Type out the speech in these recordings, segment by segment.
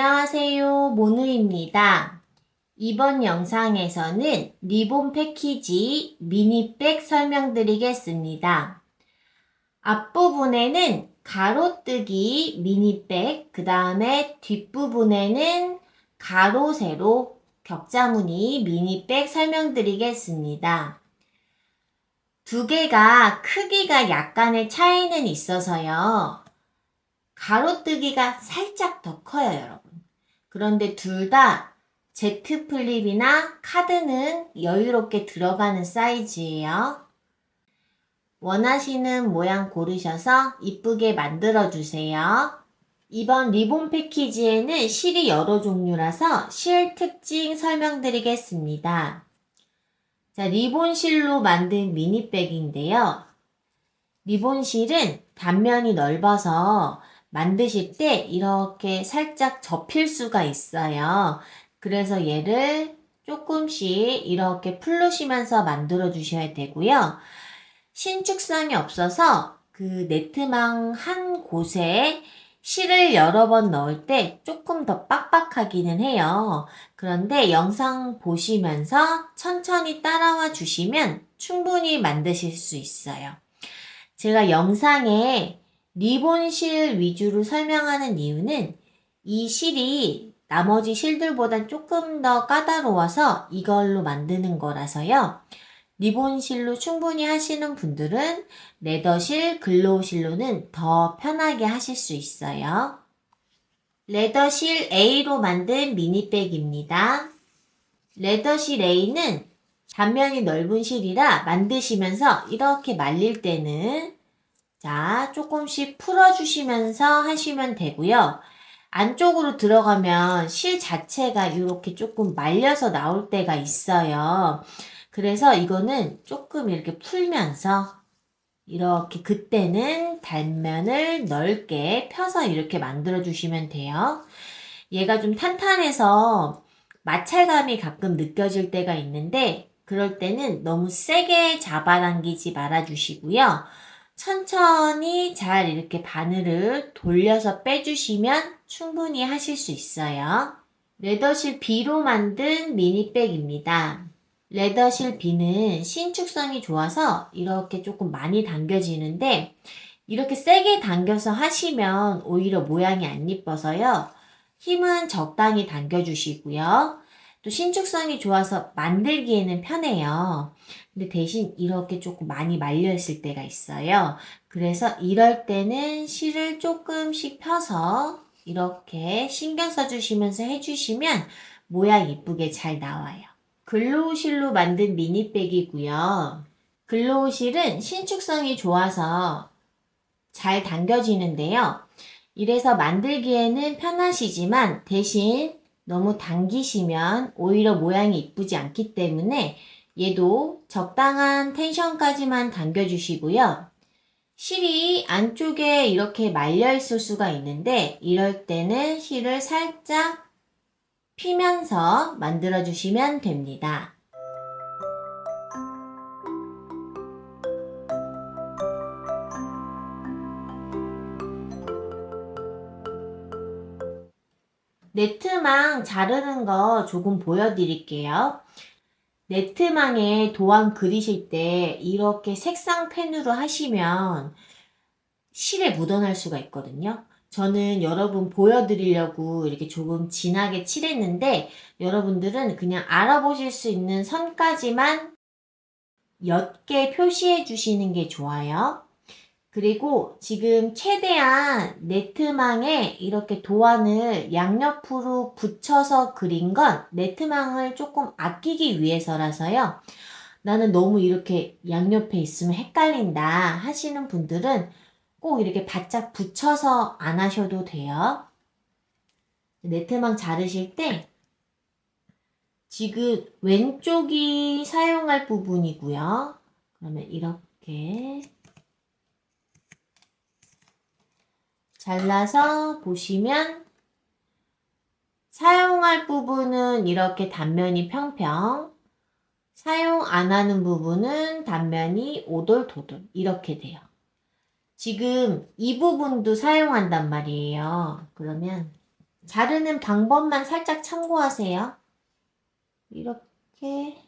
안녕하세요, 모누입니다. 이번 영상에서는 리본 패키지 미니백 설명드리겠습니다. 앞부분에는 가로뜨기 미니백, 그 다음에 뒷부분에는 가로, 세로, 격자무늬 미니백 설명드리겠습니다. 두 개가 크기가 약간의 차이는 있어서요. 가로뜨기가 살짝 더 커요, 여러분. 그런데 둘 다 Z 플립이나 카드는 여유롭게 들어가는 사이즈예요. 원하시는 모양 고르셔서 이쁘게 만들어주세요. 이번 리본 패키지에는 실이 여러 종류라서 실 특징 설명드리겠습니다. 자, 리본 실로 만든 미니백인데요. 리본 실은 단면이 넓어서 만드실 때 이렇게 살짝 접힐 수가 있어요. 그래서 얘를 조금씩 이렇게 풀르시면서 만들어 주셔야 되고요. 신축성이 없어서 그 네트망 한 곳에 실을 여러 번 넣을 때 조금 더 빡빡하기는 해요. 그런데 영상 보시면서 천천히 따라와 주시면 충분히 만드실 수 있어요. 제가 영상에 리본 실 위주로 설명하는 이유는 이 실이 나머지 실들보단 조금 더 까다로워서 이걸로 만드는 거라서요. 리본 실로 충분히 하시는 분들은 레더실, 글로우실로는 더 편하게 하실 수 있어요. 레더실 A로 만든 미니백입니다. 레더실 A는 단면이 넓은 실이라 만드시면서 이렇게 말릴 때는 자, 조금씩 풀어주시면서 하시면 되고요. 안쪽으로 들어가면 실 자체가 이렇게 조금 말려서 나올 때가 있어요. 그래서 이거는 조금 이렇게 풀면서 이렇게 그때는 단면을 넓게 펴서 이렇게 만들어 주시면 돼요. 얘가 좀 탄탄해서 마찰감이 가끔 느껴질 때가 있는데 그럴 때는 너무 세게 잡아당기지 말아 주시고요. 천천히 잘 이렇게 바늘을 돌려서 빼주시면 충분히 하실 수 있어요. 레더실 B로 만든 미니백입니다. 레더실 B는 신축성이 좋아서 이렇게 조금 많이 당겨지는데 이렇게 세게 당겨서 하시면 오히려 모양이 안 이뻐서요. 힘은 적당히 당겨주시고요. 또 신축성이 좋아서 만들기에는 편해요. 근데 대신 이렇게 조금 많이 말려있을 때가 있어요. 그래서 이럴 때는 실을 조금씩 펴서 이렇게 신경 써주시면서 해주시면 모양 이쁘게 잘 나와요. 글로우실로 만든 미니백이고요. 글로우실은 신축성이 좋아서 잘 당겨지는데요. 이래서 만들기에는 편하시지만 대신 너무 당기시면 오히려 모양이 이쁘지 않기 때문에 얘도 적당한 텐션까지만 당겨주시고요. 실이 안쪽에 이렇게 말려 있을 수가 있는데 이럴 때는 실을 살짝 피면서 만들어 주시면 됩니다. 네트망 자르는 거 조금 보여드릴게요. 네트망에 도안 그리실 때 이렇게 색상 펜으로 하시면 실에 묻어날 수가 있거든요. 저는 여러분 보여드리려고 이렇게 조금 진하게 칠했는데 여러분들은 그냥 알아보실 수 있는 선까지만 옅게 표시해 주시는 게 좋아요. 그리고 지금 최대한 네트망에 이렇게 도안을 양옆으로 붙여서 그린 건 네트망을 조금 아끼기 위해서라서요. 나는 너무 이렇게 양옆에 있으면 헷갈린다 하시는 분들은 꼭 이렇게 바짝 붙여서 안 하셔도 돼요. 네트망 자르실 때 지금 왼쪽이 사용할 부분이고요. 그러면 이렇게 잘라서 보시면 사용할 부분은 이렇게 단면이 평평, 사용 안 하는 부분은 단면이 오돌토돌 이렇게 돼요. 지금 이 부분도 사용한단 말이에요. 그러면 자르는 방법만 살짝 참고하세요. 이렇게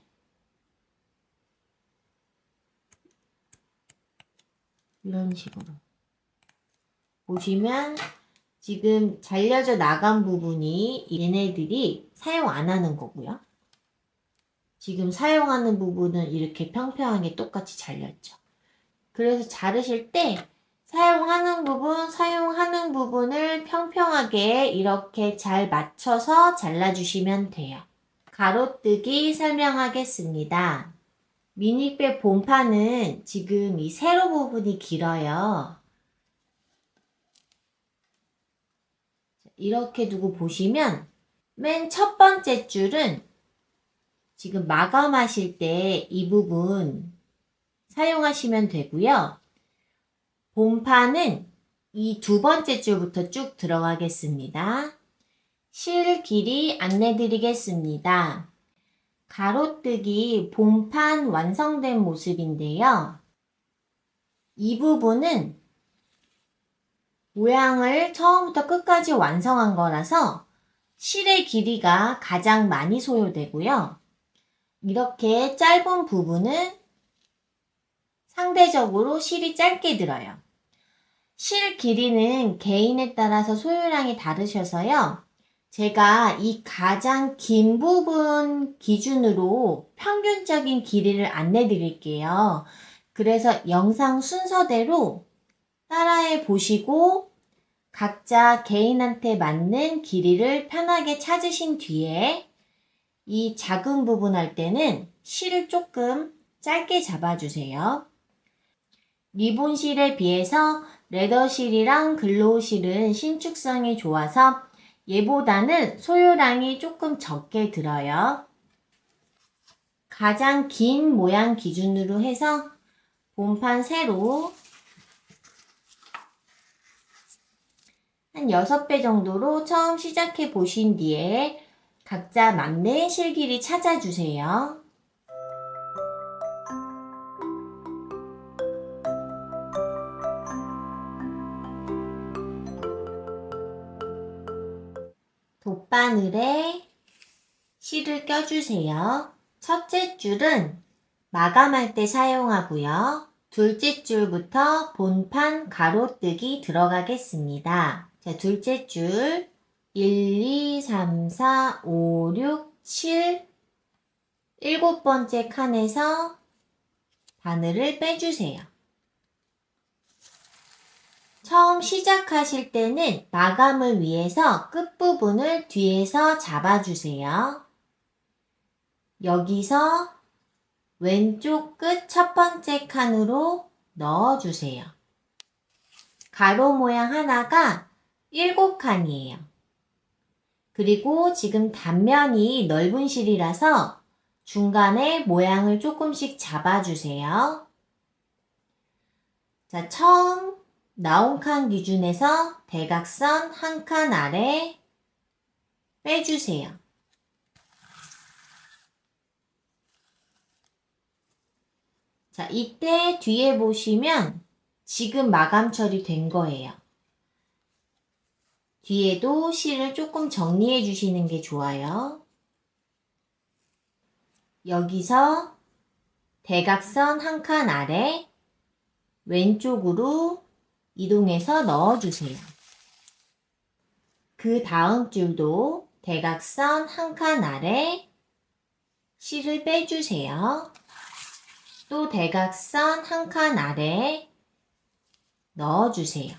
이런 식으로 보시면 지금 잘려져 나간 부분이 얘네들이 사용 안 하는 거고요. 지금 사용하는 부분은 이렇게 평평하게 똑같이 잘렸죠. 그래서 자르실 때 사용하는 부분을 평평하게 이렇게 잘 맞춰서 잘라주시면 돼요. 가로뜨기 설명하겠습니다. 미닉백 본판은 지금 이 세로 부분이 길어요. 이렇게 두고 보시면 맨 첫 번째 줄은 지금 마감하실 때 이 부분 사용하시면 되고요. 본판은 이 두 번째 줄부터 쭉 들어가겠습니다. 실 길이 안내 드리겠습니다. 가로뜨기 본판 완성된 모습인데요. 이 부분은 모양을 처음부터 끝까지 완성한 거라서 실의 길이가 가장 많이 소요되고요. 이렇게 짧은 부분은 상대적으로 실이 짧게 들어요. 실 길이는 개인에 따라서 소요량이 다르셔서요. 제가 이 가장 긴 부분 기준으로 평균적인 길이를 안내 드릴게요. 그래서 영상 순서대로 따라해 보시고 각자 개인한테 맞는 길이를 편하게 찾으신 뒤에 이 작은 부분 할 때는 실을 조금 짧게 잡아주세요. 리본 실에 비해서 레더 실이랑 글로우 실은 신축성이 좋아서 얘보다는 소요량이 조금 적게 들어요. 가장 긴 모양 기준으로 해서 본판 세로 한 6배 정도로 처음 시작해 보신 뒤에 각자 맞는 실 길이 찾아주세요. 돗바늘에 실을 껴주세요. 첫째 줄은 마감할 때 사용하고요. 둘째 줄부터 본판 가로뜨기 들어가겠습니다. 자, 둘째 줄 1, 2, 3, 4, 5, 6, 7 7번째 칸에서 바늘을 빼주세요. 처음 시작하실 때는 마감을 위해서 끝부분을 뒤에서 잡아주세요. 여기서 왼쪽 끝 첫 번째 칸으로 넣어주세요. 가로 모양 하나가 7칸이에요. 그리고 지금 단면이 넓은 실이라서 중간에 모양을 조금씩 잡아주세요. 자, 처음 나온 칸 기준에서 대각선 한 칸 아래 빼주세요. 자, 이때 뒤에 보시면 지금 마감 처리된 거예요. 뒤에도 실을 조금 정리해 주시는 게 좋아요. 여기서 대각선 한 칸 아래 왼쪽으로 이동해서 넣어주세요. 그 다음 줄도 대각선 한 칸 아래 실을 빼주세요. 또 대각선 한 칸 아래 넣어주세요.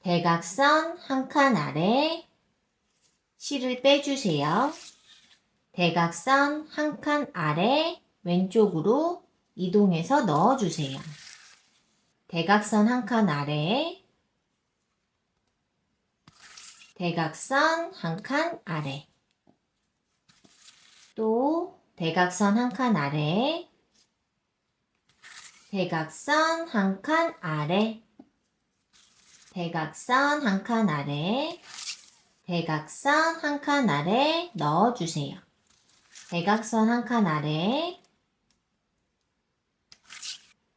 대각선 한 칸 아래 실을 빼주세요. 대각선 한 칸 아래 왼쪽으로 이동해서 넣어주세요. 대각선 한 칸 아래 대각선 한 칸 아래 또 대각선 한 칸 아래 대각선 한 칸 아래 대각선 한 칸 아래 대각선 한 칸 아래 넣어주세요. 대각선 한 칸 아래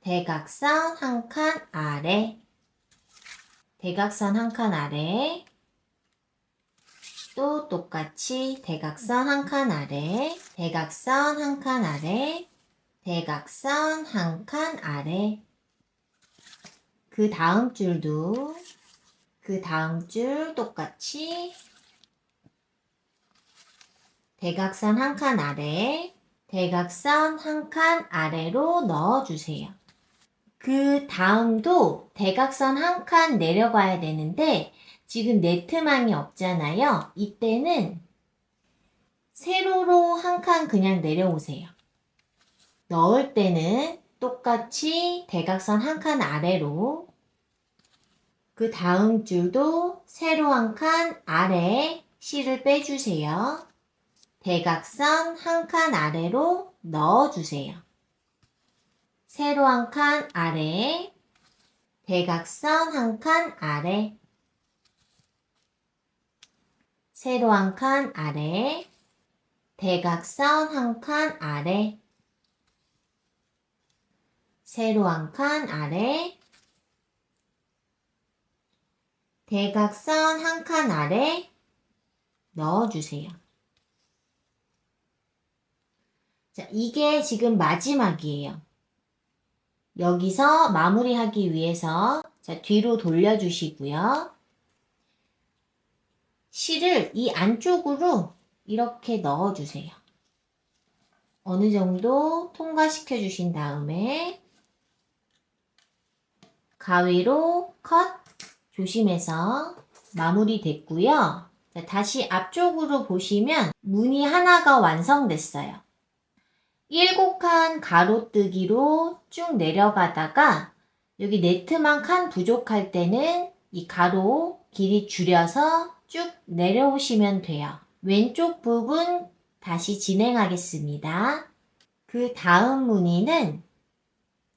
대각선 한 칸 아래 대각선 한 칸 아래 또 똑같이 대각선 한 칸 아래, 대각선 한 칸 아래, 대각선 한 칸 아래. 그 다음 줄도 그 다음 줄 똑같이 대각선 한 칸 아래, 대각선 한 칸 아래로 넣어주세요. 그 다음도 대각선 한 칸 내려가야 되는데 지금 네트망이 없잖아요. 이때는 세로로 한 칸 그냥 내려오세요. 넣을 때는 똑같이 대각선 한 칸 아래로, 그 다음 줄도 세로 한 칸 아래 실을 빼주세요. 대각선 한 칸 아래로 넣어주세요. 세로 한 칸 아래, 대각선 한 칸 아래, 세로 한 칸 아래, 대각선 한 칸 아래, 세로 한 칸 아래, 대각선 한 칸 아래 넣어주세요. 자, 이게 지금 마지막이에요. 여기서 마무리하기 위해서 자, 뒤로 돌려주시고요. 실을 이 안쪽으로 이렇게 넣어주세요. 어느 정도 통과시켜 주신 다음에 가위로 컷 조심해서 마무리 됐고요. 자, 다시 앞쪽으로 보시면 무늬 하나가 완성됐어요. 7칸 가로뜨기로 쭉 내려가다가 여기 네트만 칸 부족할 때는 이 가로 길이 줄여서 쭉 내려오시면 돼요. 왼쪽 부분 다시 진행하겠습니다. 그 다음 무늬는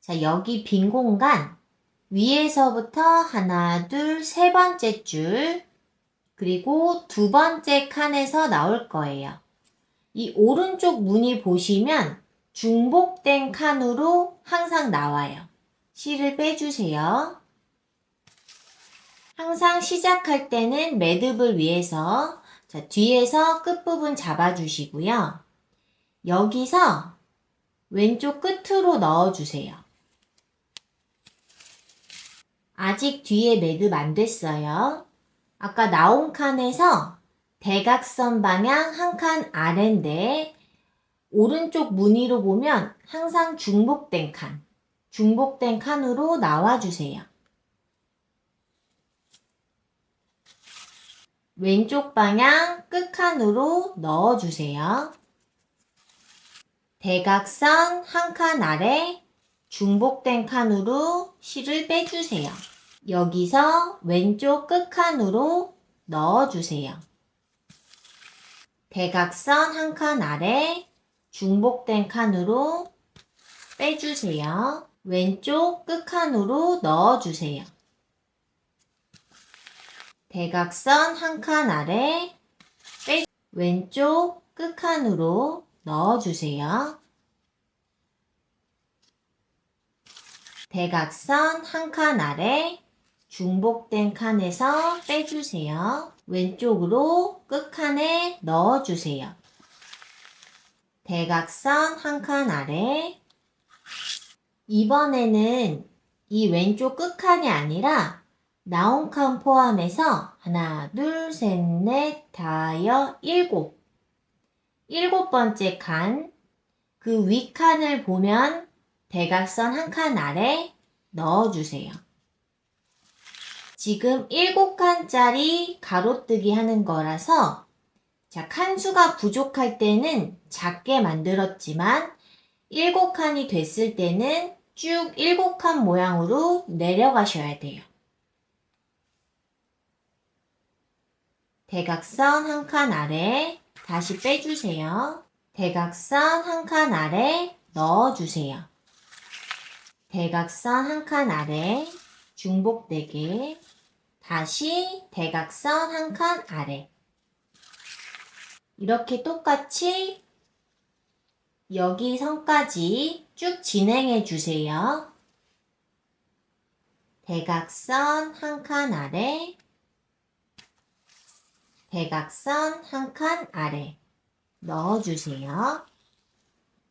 자, 여기 빈 공간 위에서부터 하나, 둘, 세 번째 줄 그리고 두 번째 칸에서 나올 거예요. 이 오른쪽 무늬 보시면 중복된 칸으로 항상 나와요. 실을 빼주세요. 항상 시작할 때는 매듭을 위해서 자, 뒤에서 끝부분 잡아주시고요. 여기서 왼쪽 끝으로 넣어주세요. 아직 뒤에 매듭 안 됐어요. 아까 나온 칸에서 대각선 방향 한 칸 아래인데 오른쪽 무늬로 보면 항상 중복된 칸으로 나와주세요. 왼쪽 방향 끝칸으로 넣어주세요. 대각선 한 칸 아래 중복된 칸으로 실을 빼주세요. 여기서 왼쪽 끝칸으로 넣어주세요. 대각선 한 칸 아래 중복된 칸으로 빼주세요. 왼쪽 끝칸으로 넣어주세요. 대각선 한 칸 아래 왼쪽 끝칸으로 넣어주세요. 대각선 한 칸 아래 중복된 칸에서 빼주세요. 왼쪽으로 끝칸에 넣어주세요. 대각선 한 칸 아래 이번에는 이 왼쪽 끝칸이 아니라 나온 칸 포함해서 하나, 둘, 셋, 넷, 다섯, 일곱 번째 칸, 그 윗칸을 보면 대각선 한 칸 아래 넣어주세요. 지금 7칸짜리 가로뜨기 하는 거라서 자, 칸수가 부족할 때는 작게 만들었지만 7칸이 됐을 때는 쭉 7칸 모양으로 내려가셔야 돼요. 대각선 한 칸 아래 다시 빼주세요. 대각선 한 칸 아래 넣어주세요. 대각선 한 칸 아래 중복되게 다시 대각선 한 칸 아래 이렇게 똑같이 여기 선까지 쭉 진행해 주세요. 대각선 한 칸 아래 대각선 한 칸 아래 넣어주세요.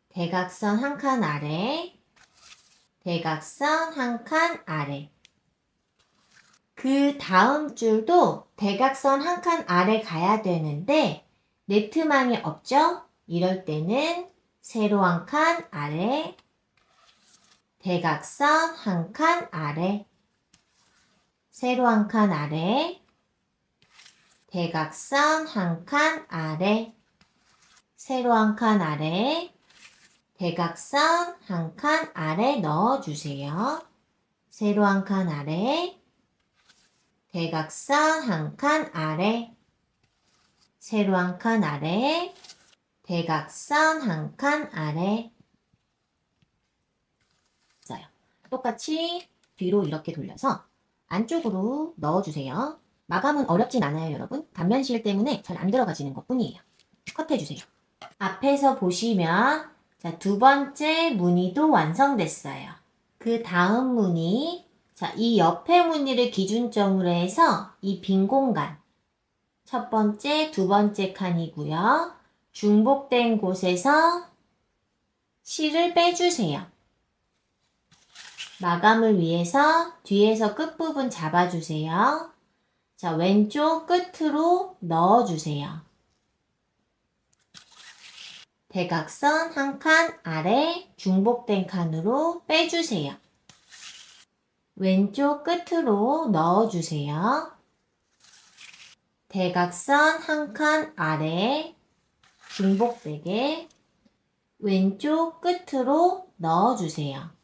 대각선 한 칸 아래, 대각선 한 칸 아래. 그 다음 줄도 대각선 한 칸 아래 가야 되는데 네트망이 없죠? 이럴 때는 세로 한 칸 아래, 대각선 한 칸 아래, 세로 한 칸 아래, 대각선 한 칸 아래, 세로 한 칸 아래, 대각선 한 칸 아래 넣어주세요. 세로 한 칸 아래, 대각선 한 칸 아래, 세로 한 칸 아래, 대각선 한 칸 아래. 똑같이 뒤로 이렇게 돌려서 안쪽으로 넣어주세요. 마감은 어렵진 않아요, 여러분. 단면실 때문에 잘 안 들어가지는 것 뿐이에요. 컷해주세요. 앞에서 보시면 자, 두 번째 무늬도 완성됐어요. 그 다음 무늬, 자, 이 옆에 무늬를 기준점으로 해서 이 빈 공간, 첫 번째, 두 번째 칸이고요. 중복된 곳에서 실을 빼주세요. 마감을 위해서 뒤에서 끝부분 잡아주세요. 자, 왼쪽 끝으로 넣어주세요. 대각선 한 칸 아래 중복된 칸으로 빼주세요. 왼쪽 끝으로 넣어주세요. 대각선 한 칸 아래 중복되게 왼쪽 끝으로 넣어주세요.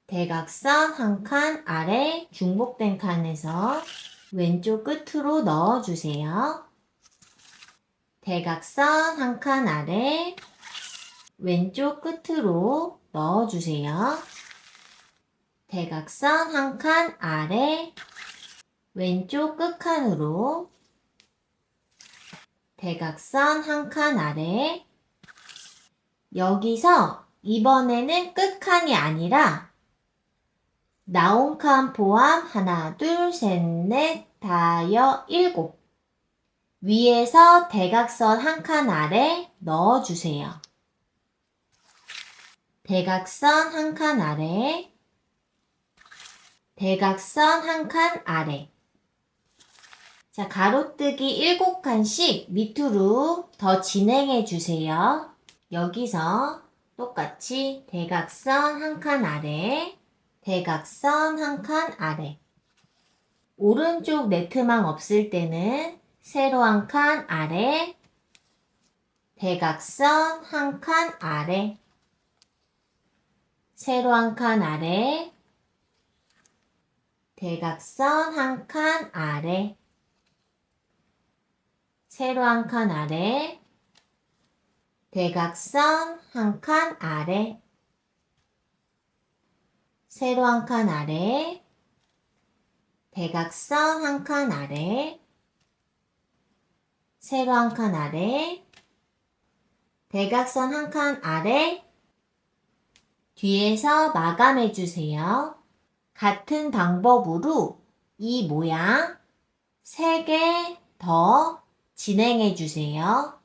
대각선 한 칸 아래 중복된 칸에서 왼쪽 끝으로 넣어주세요. 대각선 한 칸 아래 왼쪽 끝으로 넣어주세요. 대각선 한 칸 아래 왼쪽 끝칸으로 대각선 한 칸 아래. 여기서 이번에는 끝칸이 아니라 나온 칸 포함 하나, 둘, 셋, 넷, 다여, 일곱. 위에서 대각선 한 칸 아래 넣어주세요. 대각선 한 칸 아래, 대각선 한 칸 아래. 자, 가로뜨기 7칸씩 밑으로 더 진행해 주세요. 여기서 똑같이 대각선 한 칸 아래, 대각선 한 칸 아래. 오른쪽 네트망 없을 때는 세로 한 칸 아래, 대각선 한 칸 아래, 세로 한 칸 아래, 대각선 한 칸 아래, 세로 한 칸 아래, 대각선 한 칸 아래, 세로 한 칸 아래, 대각선 한 칸 아래, 세로 한 칸 아래, 대각선 한 칸 아래. 뒤에서 마감해 주세요. 같은 방법으로 이 모양 3개 더 진행해 주세요.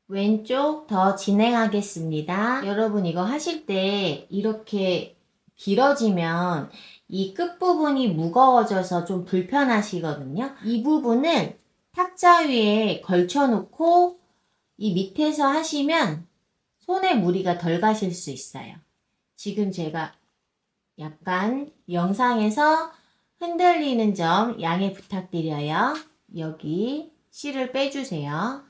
왼쪽 더 진행하겠습니다. 여러분 이거 하실 때 이렇게 길어지면 이 끝부분이 무거워져서 좀 불편하시거든요. 이 부분을 탁자 위에 걸쳐 놓고 이 밑에서 하시면 손에 무리가 덜 가실 수 있어요. 지금 제가 약간 영상에서 흔들리는 점 양해 부탁드려요. 여기 실을 빼주세요.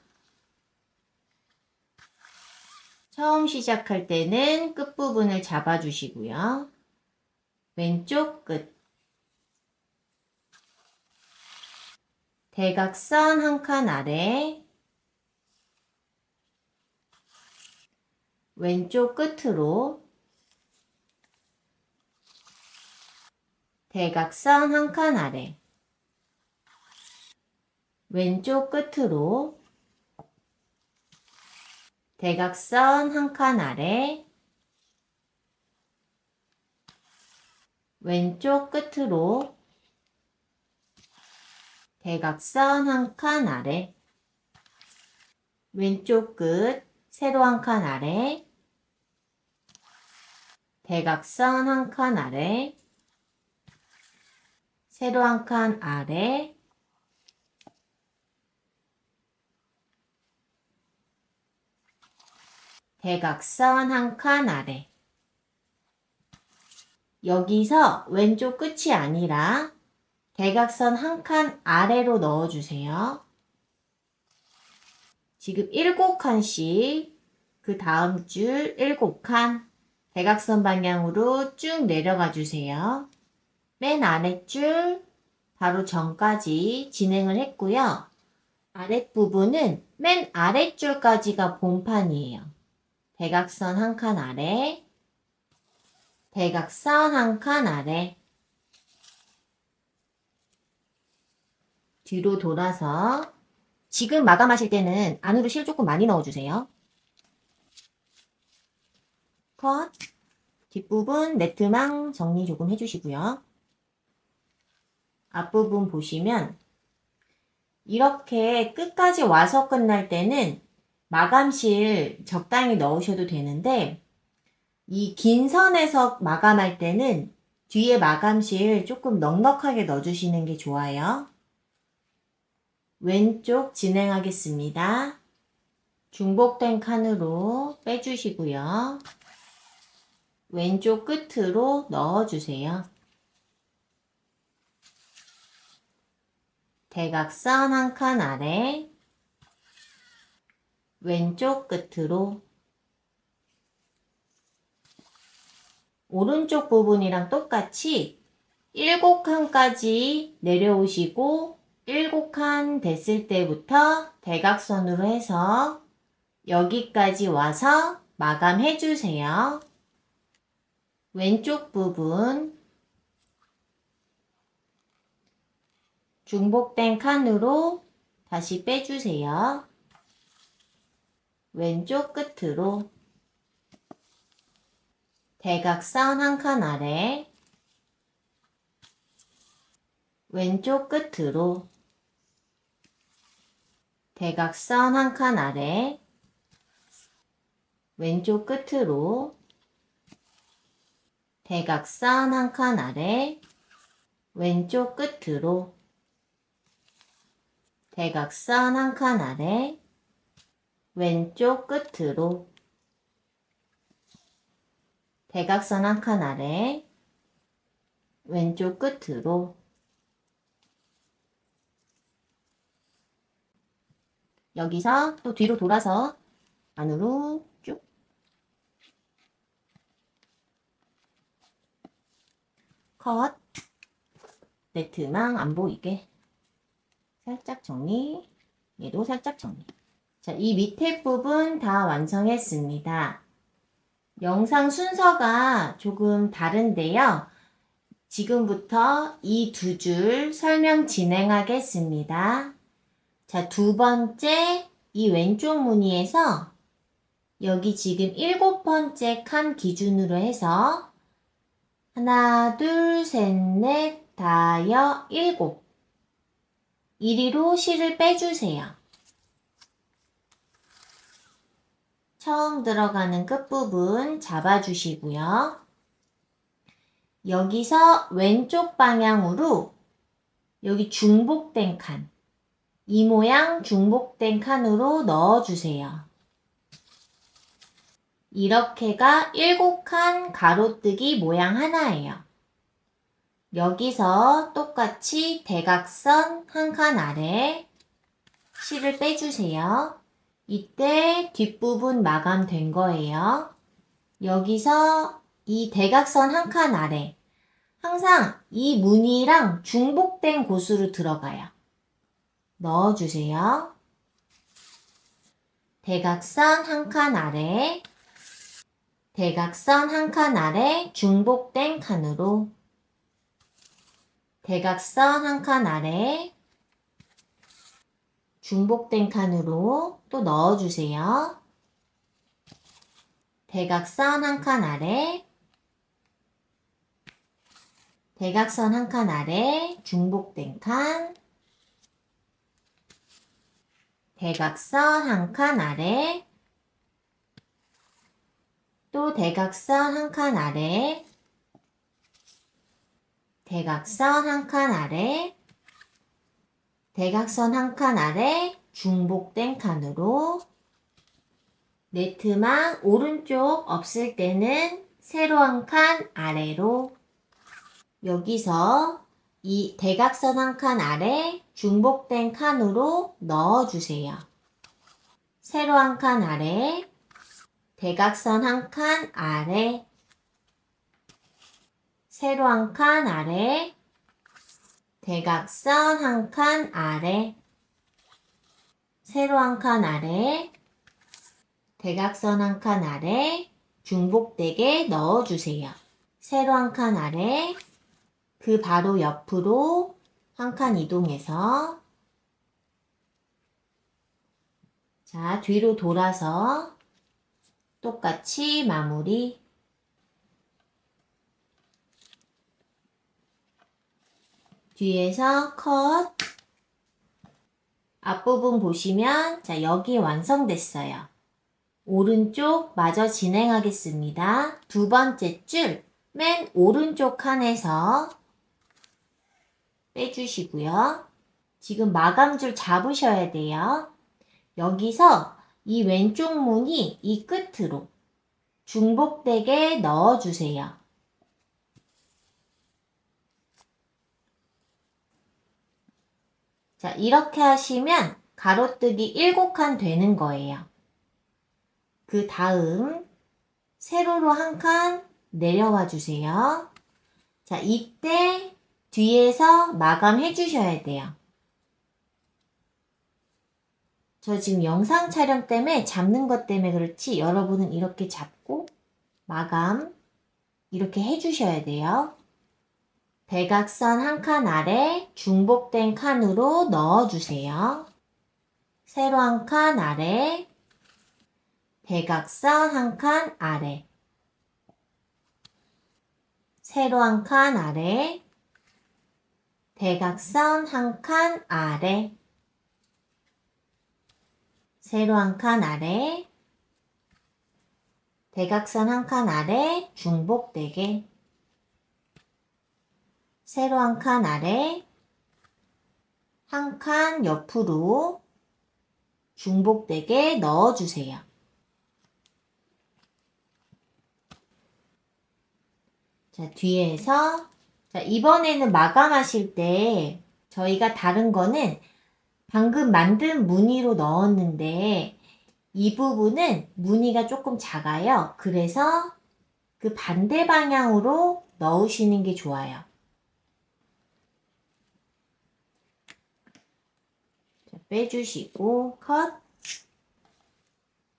처음 시작할 때는 끝부분을 잡아주시고요. 왼쪽 끝. 대각선 한 칸 아래. 왼쪽 끝으로. 대각선 한 칸 아래. 왼쪽 끝으로. 대각선 한 칸 아래. 왼쪽 끝으로 대각선 한 칸 아래, 왼쪽 끝 세로 한 칸 아래, 대각선 한 칸 아래, 세로 한 칸 아래, 대각선 한 칸 아래. 여기서 왼쪽 끝이 아니라 대각선 한 칸 아래로 넣어주세요. 지금 7칸씩 그 다음 줄 7칸 대각선 방향으로 쭉 내려가 주세요. 맨 아랫줄 바로 전까지 진행을 했고요. 아랫부분은 맨 아랫줄까지가 본판이에요. 대각선 한 칸 아래, 대각선 한 칸 아래, 뒤로 돌아서 지금 마감하실 때는 안으로 실 조금 많이 넣어주세요. 컷. 뒷부분 매트망 정리 조금 해주시고요. 앞부분 보시면 이렇게 끝까지 와서 끝날 때는 마감실 적당히 넣으셔도 되는데 이 긴 선에서 마감할 때는 뒤에 마감실 조금 넉넉하게 넣어주시는 게 좋아요. 왼쪽 진행하겠습니다. 중복된 칸으로 빼주시고요. 왼쪽 끝으로 넣어주세요. 대각선 한 칸 아래, 왼쪽 끝으로, 오른쪽 부분이랑 똑같이 7칸까지 내려오시고 7칸 됐을 때부터 대각선으로 해서 여기까지 와서 마감해 주세요. 왼쪽 부분 중복된 칸으로 다시 빼주세요. 왼쪽 끝으로 대각선 한 칸 아래, 왼쪽 끝으로 대각선 한 칸 아래, 왼쪽 끝으로 대각선 한 칸 아래, 왼쪽 끝으로 대각선 한 칸 아래, 왼쪽 끝으로 대각선 한 칸 아래, 왼쪽 끝으로 여기서 또 뒤로 돌아서 안으로 쭉 컷. 네트망 안 보이게 살짝 정리, 얘도 살짝 정리. 자, 이 밑에 부분 다 완성했습니다. 영상 순서가 조금 다른데요. 지금부터 이 두 줄 설명 진행하겠습니다. 자, 두 번째 이 왼쪽 무늬에서 여기 지금 7번째 칸 기준으로 해서 하나, 둘, 셋, 넷, 다섯, 일곱. 이리로 실을 빼주세요. 처음 들어가는 끝부분 잡아주시고요. 여기서 왼쪽 방향으로 여기 중복된 칸, 이 모양 중복된 칸으로 넣어주세요. 이렇게가 7칸 가로뜨기 모양 하나예요. 여기서 똑같이 대각선 한 칸 아래 실을 빼주세요. 이때 뒷부분 마감된 거예요. 여기서 이 대각선 한 칸 아래 항상 이 무늬랑 중복된 곳으로 들어가요. 넣어주세요. 대각선 한 칸 아래, 대각선 한 칸 아래 중복된 칸으로, 대각선 한 칸 아래 중복된 칸으로 또 넣어주세요. 대각선 한 칸 아래, 대각선 한 칸 아래 중복된 칸, 대각선 한 칸 아래, 또 대각선 한 칸 아래, 대각선 한 칸 아래, 대각선 한 칸 아래 중복된 칸으로 네트망 오른쪽 없을 때는 세로 한 칸 아래로 여기서 이 대각선 한 칸 아래 중복된 칸으로 넣어주세요. 세로 한 칸 아래, 대각선 한 칸 아래, 세로 한 칸 아래, 대각선 한 칸 아래, 세로 한 칸 아래, 대각선 한 칸 아래 중복되게 넣어주세요. 세로 한 칸 아래, 그 바로 옆으로 한 칸 이동해서 자, 뒤로 돌아서 똑같이 마무리. 뒤에서 컷. 앞부분 보시면 자, 여기 완성됐어요. 오른쪽 마저 진행하겠습니다. 두 번째 줄 맨 오른쪽 칸에서 빼주시고요. 지금 마감줄 잡으셔야 돼요. 여기서 이 왼쪽 문이 이 끝으로 중복되게 넣어주세요. 자, 이렇게 하시면 가로뜨기 7칸 되는 거예요. 그 다음 세로로 한 칸 내려와 주세요. 자, 이때 뒤에서 마감해 주셔야 돼요. 저 지금 영상 촬영 때문에 잡는 것 때문에 그렇지 여러분은 이렇게 잡고 마감 이렇게 해 주셔야 돼요. 대각선 한 칸 아래 중복된 칸으로 넣어 주세요. 세로 한 칸 아래, 대각선 한 칸 아래, 세로 한 칸 아래, 대각선 한 칸 아래, 세로 한 칸 아래, 대각선 한 칸 아래 중복되게, 세로 한 칸 아래, 한 칸 옆으로 중복되게 넣어주세요. 자, 뒤에서 자, 이번에는 마감하실 때 저희가 다른 거는 방금 만든 무늬로 넣었는데 이 부분은 무늬가 조금 작아요. 그래서 그 반대 방향으로 넣으시는 게 좋아요. 자, 빼주시고 컷.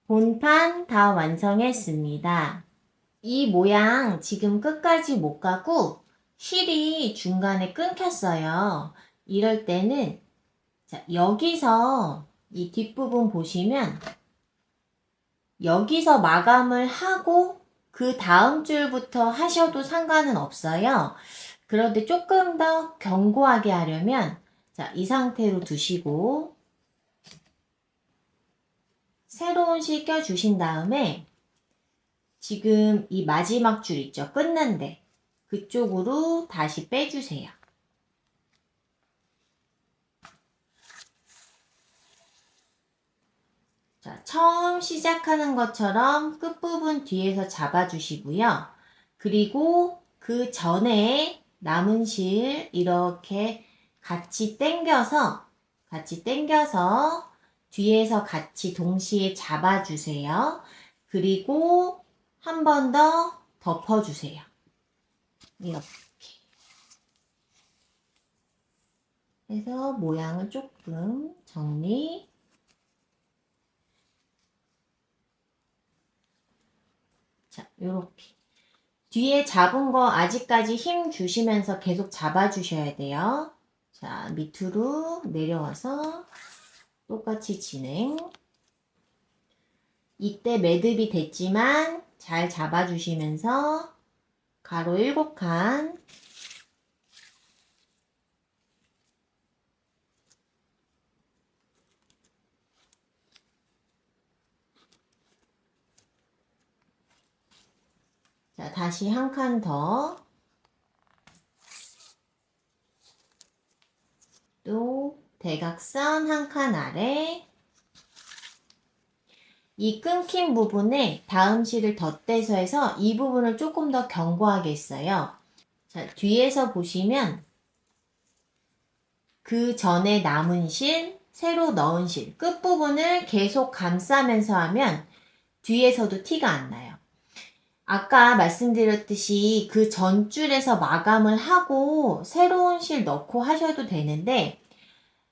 본판 다 완성했습니다. 이 모양 지금 끝까지 못 가고 실이 중간에 끊겼어요. 이럴 때는 자, 여기서 이 뒷부분 보시면 여기서 마감을 하고 그 다음 줄부터 하셔도 상관은 없어요. 그런데 조금 더 견고하게 하려면 자, 이 상태로 두시고 새로운 실 껴주신 다음에 지금 이 마지막 줄 있죠? 끝난데 그쪽으로 다시 빼주세요. 자, 처음 시작하는 것처럼 끝부분 뒤에서 잡아주시고요. 그리고 그 전에 남은 실 이렇게 같이 당겨서 뒤에서 같이 동시에 잡아주세요. 그리고 한 번 더 덮어주세요. 이렇게 해서 모양을 조금 정리. 자, 요렇게. 뒤에 잡은 거 아직까지 힘 주시면서 계속 잡아주셔야 돼요. 자, 밑으로 내려와서 똑같이 진행. 이때 매듭이 됐지만 잘 잡아주시면서 가로 7칸, 자, 다시 한 칸 더. 또 대각선 한 칸 아래. 이 끊긴 부분에 다음 실을 덧대서 해서 이 부분을 조금 더 견고하게 했어요. 자, 뒤에서 보시면 그 전에 남은 실, 새로 넣은 실, 끝부분을 계속 감싸면서 하면 뒤에서도 티가 안 나요. 아까 말씀드렸듯이 그 전줄에서 마감을 하고 새로운 실 넣고 하셔도 되는데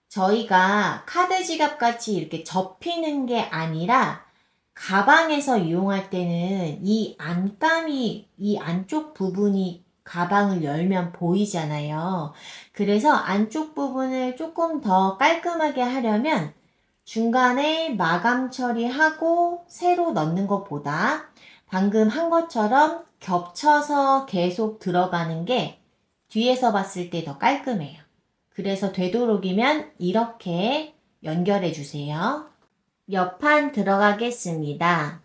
저희가 카드 지갑 같이 이렇게 접히는 게 아니라 가방에서 이용할 때는 이 안감이, 이 안쪽 부분이 가방을 열면 보이잖아요. 그래서 안쪽 부분을 조금 더 깔끔하게 하려면 중간에 마감 처리하고 새로 넣는 것보다 방금 한 것처럼 겹쳐서 계속 들어가는 게 뒤에서 봤을 때 더 깔끔해요. 그래서 되도록이면 이렇게 연결해 주세요. 옆판 들어가겠습니다.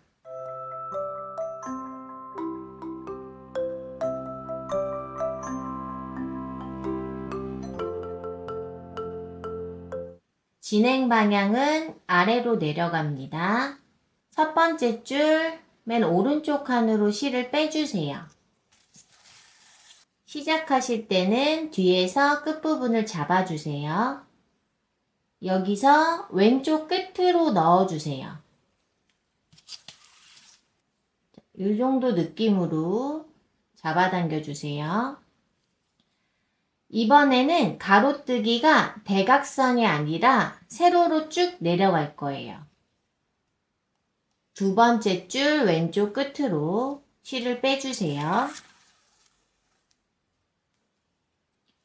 진행 방향은 아래로 내려갑니다. 첫 번째 줄 맨 오른쪽 칸으로 실을 빼주세요. 시작하실 때는 뒤에서 끝부분을 잡아주세요. 여기서 왼쪽 끝으로 넣어주세요. 이 정도 느낌으로 잡아당겨 주세요. 이번에는 가로뜨기가 대각선이 아니라 세로로 쭉 내려갈 거예요. 두 번째 줄 왼쪽 끝으로 실을 빼주세요.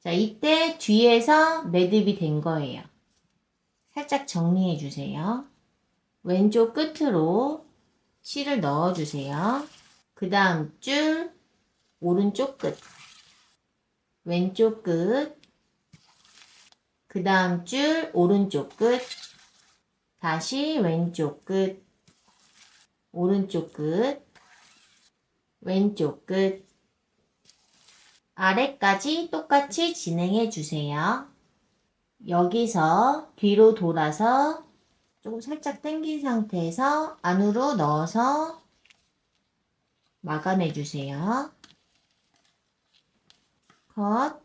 자, 이때 뒤에서 매듭이 된 거예요. 살짝 정리해 주세요. 왼쪽 끝으로 실을 넣어 주세요. 그 다음 줄 오른쪽 끝, 왼쪽 끝, 그 다음 줄 오른쪽 끝, 다시 왼쪽 끝, 오른쪽 끝, 왼쪽 끝, 아래까지 똑같이 진행해 주세요. 여기서 뒤로 돌아서 조금 살짝 당긴 상태에서 안으로 넣어서 마감해 주세요. 컷.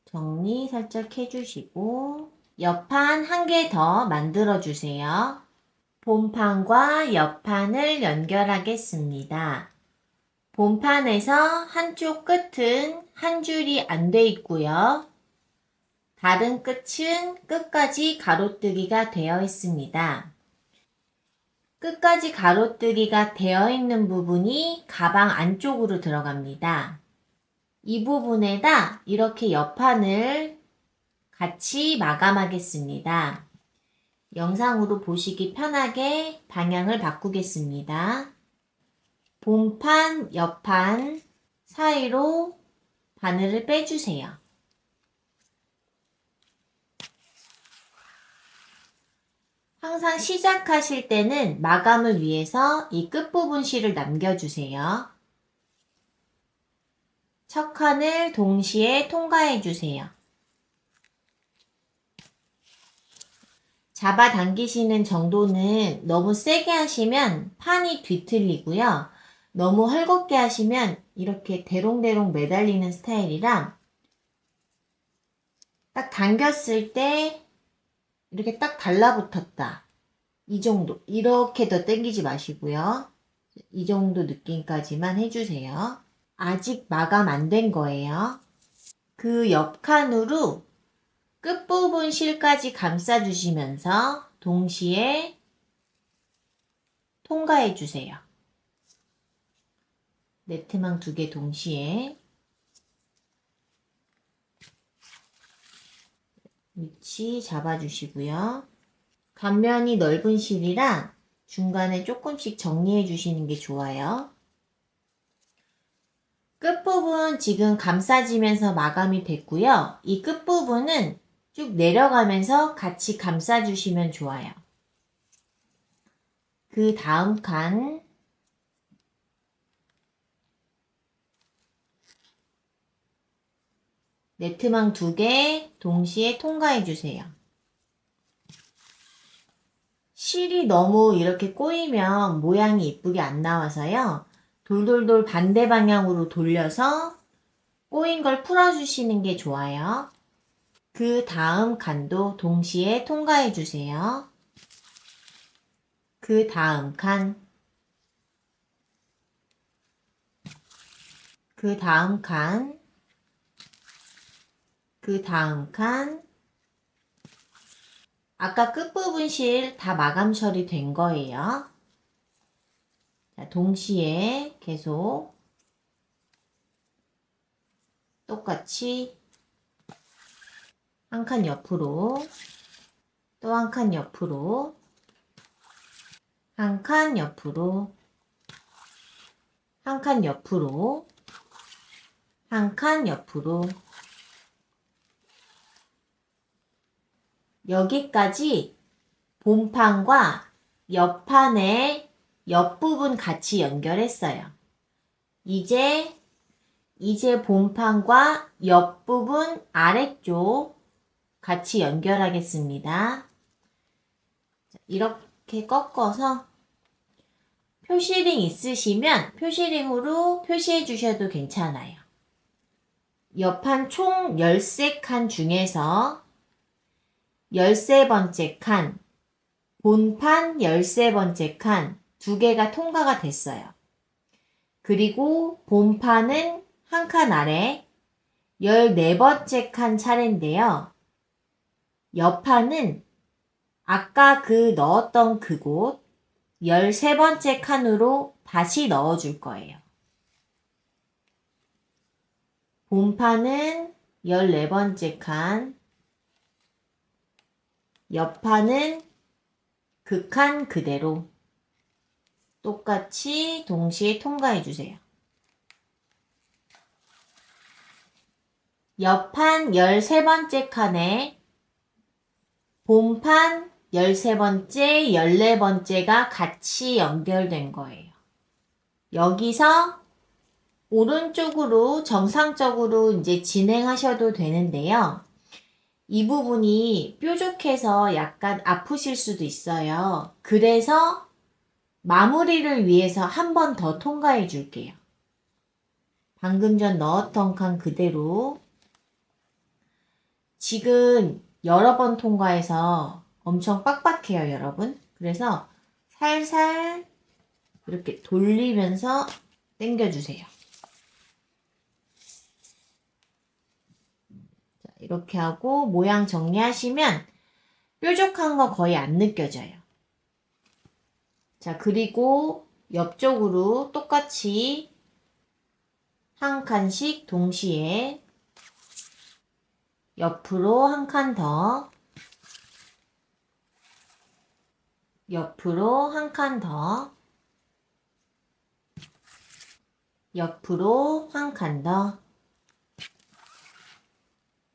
정리 살짝 해주시고 옆판 한 개 더 만들어 주세요. 본판과 옆판을 연결하겠습니다. 본판에서 한쪽 끝은 한 줄이 안 돼 있고요. 다른 끝은 끝까지 가로뜨기가 되어 있습니다. 끝까지 가로뜨기가 되어 있는 부분이 가방 안쪽으로 들어갑니다. 이 부분에다 이렇게 옆판을 같이 마감하겠습니다. 영상으로 보시기 편하게 방향을 바꾸겠습니다. 본판, 옆판 사이로 바늘을 빼주세요. 항상 시작하실 때는 마감을 위해서 이 끝부분 실을 남겨주세요. 첫 칸을 동시에 통과해 주세요. 잡아당기시는 정도는 너무 세게 하시면 판이 뒤틀리고요. 너무 헐겁게 하시면 이렇게 대롱대롱 매달리는 스타일이라 딱 당겼을 때 이렇게 딱 달라붙었다. 이 정도. 이렇게 더 당기지 마시고요. 이 정도 느낌까지만 해주세요. 아직 마감 안 된 거예요. 그 옆칸으로 끝부분 실까지 감싸주시면서 동시에 통과해 주세요. 네트망 2개 동시에 위치 잡아주시고요. 겉면이 넓은 실이라 중간에 조금씩 정리해 주시는 게 좋아요. 끝부분 지금 감싸지면서 마감이 됐고요. 이 끝부분은 쭉 내려가면서 같이 감싸주시면 좋아요. 그 다음 칸 네트망 2개 동시에 통과해 주세요. 실이 너무 이렇게 꼬이면 모양이 이쁘게 안 나와서요. 돌돌돌 반대 방향으로 돌려서 꼬인 걸 풀어주시는 게 좋아요. 그 다음 칸도 동시에 통과해 주세요. 그 다음 칸, 그 다음 칸, 그 다음 칸. 아까 끝부분 실 다 마감 처리된 거예요. 자, 동시에 계속 똑같이 한 칸 옆으로, 또 한 칸 옆으로, 한 칸 옆으로, 한 칸 옆으로, 한 칸 옆으로. 여기까지 본판과 옆판의 옆부분 같이 연결했어요. 이제 본판과 옆부분 아래쪽 같이 연결하겠습니다. 이렇게 꺾어서 표시링 있으시면 표시링으로 표시해 주셔도 괜찮아요. 옆판 총 13칸 중에서 13번째 칸, 본판 13번째 칸 2개가 통과가 됐어요. 그리고 본판은 한 칸 아래 14번째 칸 차례인데요. 옆판은 아까 넣었던 그곳 13번째 칸으로 다시 넣어줄 거예요. 본판은 14번째 칸, 옆판은 그 칸 그대로 똑같이 동시에 통과해 주세요. 옆판 13번째 칸에 본판 13번째, 14번째가 같이 연결된 거예요. 여기서 오른쪽으로 정상적으로 이제 진행하셔도 되는데요. 이 부분이 뾰족해서 약간 아프실 수도 있어요. 그래서 마무리를 위해서 한 번 더 통과해 줄게요. 방금 전 넣었던 칸 그대로. 지금 여러 번 통과해서 엄청 빡빡해요, 여러분. 그래서 살살 이렇게 돌리면서 당겨주세요. 자, 이렇게 하고 모양 정리하시면 뾰족한 거 거의 안 느껴져요. 자, 그리고 옆쪽으로 똑같이 한 칸씩 동시에 옆으로 한 칸 더, 옆으로 한 칸 더, 옆으로 한 칸 더,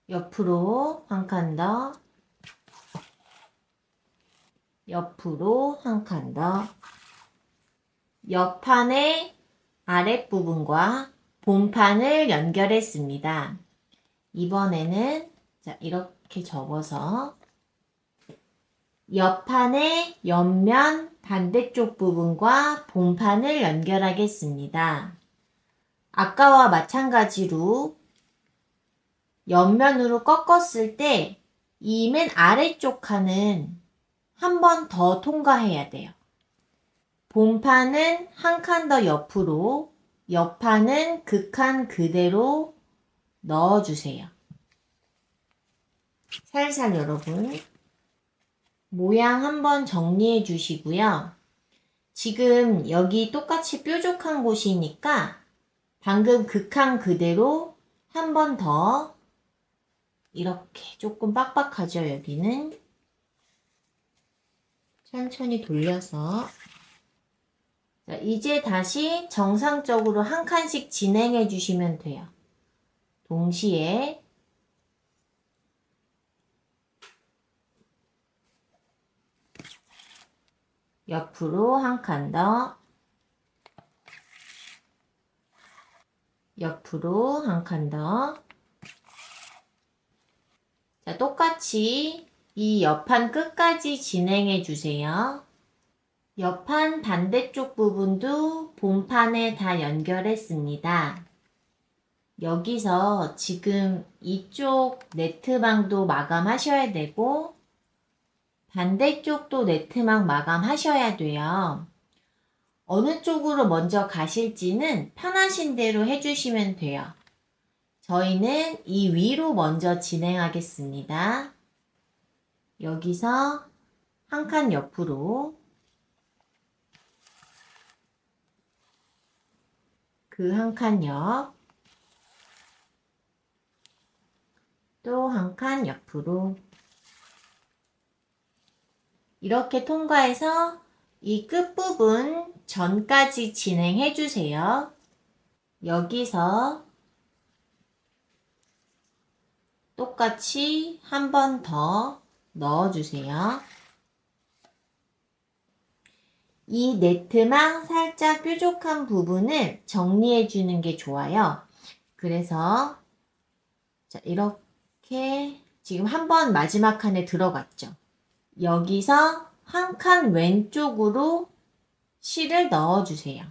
옆으로 한 칸 더, 옆으로 한 칸 더. 옆판의 아랫부분과 본판을 연결했습니다. 이번에는 자, 이렇게 접어서 옆판의 옆면 반대쪽 부분과 본판을 연결하겠습니다. 아까와 마찬가지로 옆면으로 꺾었을 때 이 맨 아래쪽 칸은 한 번 더 통과해야 돼요. 본판은 한 칸 더 옆으로, 옆판은 그 칸 그대로 넣어주세요. 살살 여러분. 모양 한번 정리해 주시고요. 지금 여기 똑같이 뾰족한 곳이니까 방금 그 칸 그대로 한 번 더 이렇게 조금 빡빡하죠, 여기는. 천천히 돌려서. 자, 이제 다시 정상적으로 한 칸씩 진행해 주시면 돼요. 동시에 옆으로 한 칸 더, 옆으로 한 칸 더, 똑같이 이 옆판 끝까지 진행해 주세요. 옆판 반대쪽 부분도 본판에 다 연결했습니다. 여기서 지금 이쪽 네트망도 마감하셔야 되고 반대쪽도 네트망 마감하셔야 돼요. 어느 쪽으로 먼저 가실지는 편하신 대로 해주시면 돼요. 저희는 이 위로 먼저 진행하겠습니다. 여기서 한 칸 옆으로 그 한 칸 옆, 또 한 칸 옆으로 이렇게 통과해서 이 끝부분 전까지 진행해 주세요. 여기서 똑같이 한 번 더 넣어주세요. 이 네트망 살짝 뾰족한 부분을 정리해 주는 게 좋아요. 그래서 자, 이렇게 지금 한 번 마지막 칸에 들어갔죠. 여기서 한 칸 왼쪽으로 실을 넣어주세요.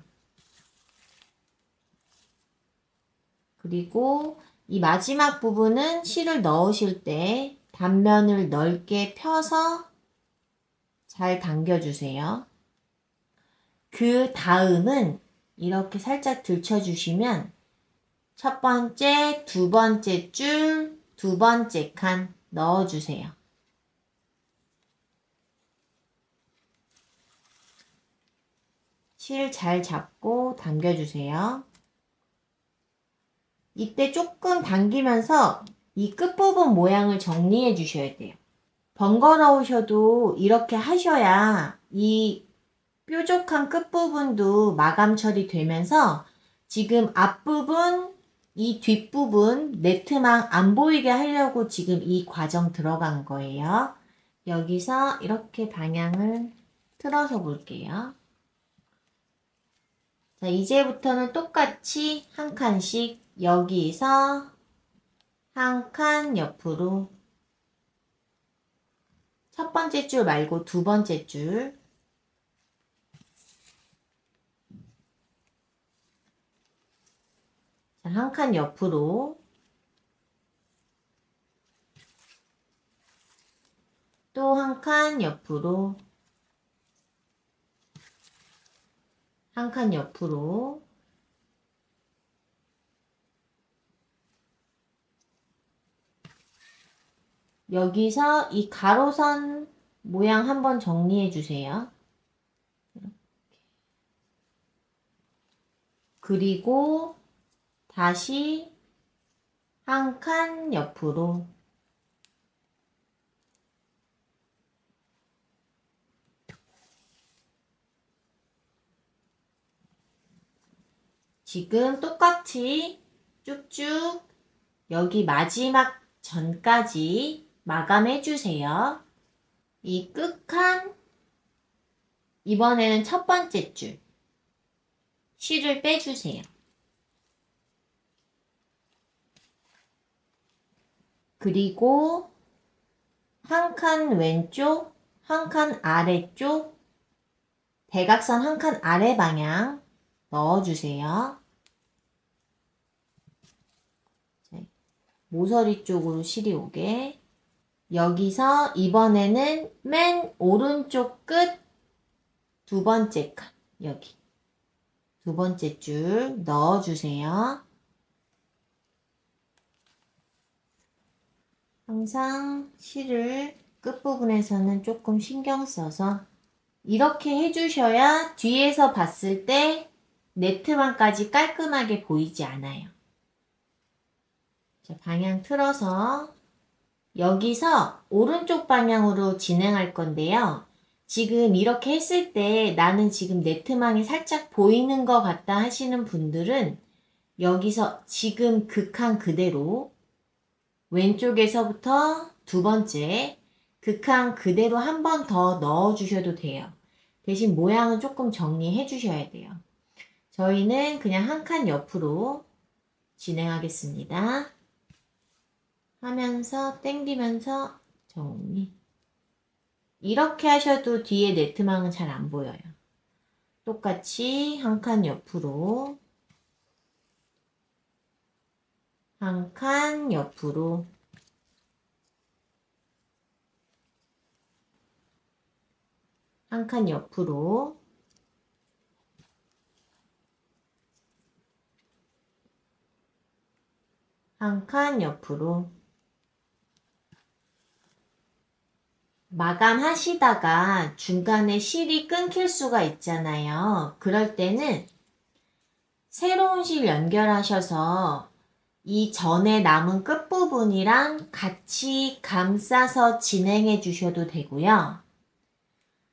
그리고 이 마지막 부분은 실을 넣으실 때 단면을 넓게 펴서 잘 당겨주세요. 그 다음은 이렇게 살짝 들쳐주시면 첫 번째, 두 번째 줄, 두 번째 칸 넣어주세요. 실 잘 잡고 당겨주세요. 이때 조금 당기면서 이 끝부분 모양을 정리해 주셔야 돼요. 번거로우셔도 이렇게 하셔야 이 뾰족한 끝부분도 마감 처리되면서 지금 앞부분, 이 뒷부분 네트망 안 보이게 하려고 지금 이 과정 들어간 거예요. 여기서 이렇게 방향을 틀어서 볼게요. 자, 이제부터는 똑같이 한 칸씩 여기서 한 칸 옆으로 첫 번째 줄 말고 두 번째 줄 한 칸 옆으로 또 한 칸 옆으로 한 칸 옆으로 여기서 이 가로선 모양 한번 정리해 주세요. 그리고 다시 한 칸 옆으로 지금 똑같이 쭉쭉 여기 마지막 전까지 마감해 주세요. 이 끝칸 이번에는 첫 번째 줄 실을 빼주세요. 그리고 한 칸 왼쪽, 한 칸 아래쪽, 대각선 한 칸 아래 방향 넣어주세요. 모서리 쪽으로 실이 오게. 여기서 이번에는 맨 오른쪽 끝 두 번째 칸, 여기. 두 번째 줄 넣어주세요. 항상 실을 끝부분에서는 조금 신경 써서 이렇게 해주셔야 뒤에서 봤을 때 네트만까지 깔끔하게 보이지 않아요. 자, 방향 틀어서 여기서 오른쪽 방향으로 진행할 건데요. 지금 이렇게 했을 때 나는 지금 네트망이 살짝 보이는 것 같다 하시는 분들은 여기서 지금 극한 그대로 왼쪽에서부터 두 번째 극한 그대로 한 번 더 넣어 주셔도 돼요. 대신 모양은 조금 정리해 주셔야 돼요. 저희는 그냥 한 칸 옆으로 진행하겠습니다. 하면서 당기면서 정리. 이렇게 하셔도 뒤에 네트망은 잘 안 보여요. 똑같이 한 칸 옆으로, 한 칸 옆으로, 한 칸 옆으로, 한 칸 옆으로. 마감하시다가 중간에 실이 끊길 수가 있잖아요. 그럴 때는 새로운 실 연결하셔서 이 전에 남은 끝부분이랑 같이 감싸서 진행해 주셔도 되고요.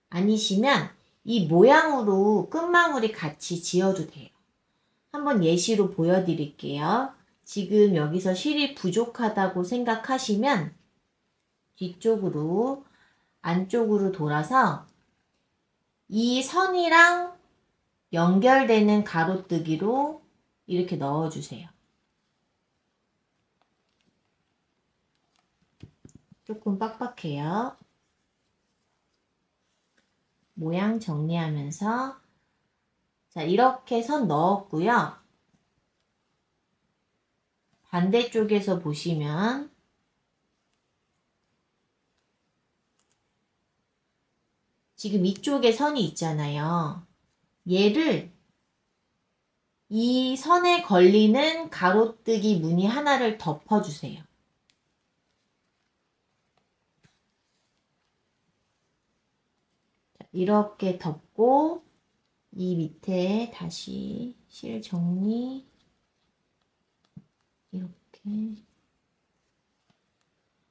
아니시면 이 모양으로 끝마무리 같이 지어도 돼요. 한번 예시로 보여드릴게요. 지금 여기서 실이 부족하다고 생각하시면 뒤쪽으로 안쪽으로 돌아서 이 선이랑 연결되는 가로뜨기로 이렇게 넣어주세요. 조금 빡빡해요. 모양 정리하면서 자, 이렇게 선 넣었고요. 반대쪽에서 보시면 지금 이쪽에 선이 있잖아요. 얘를 이 선에 걸리는 가로뜨기 무늬 하나를 덮어주세요. 이렇게 덮고 이 밑에 다시 실 정리 이렇게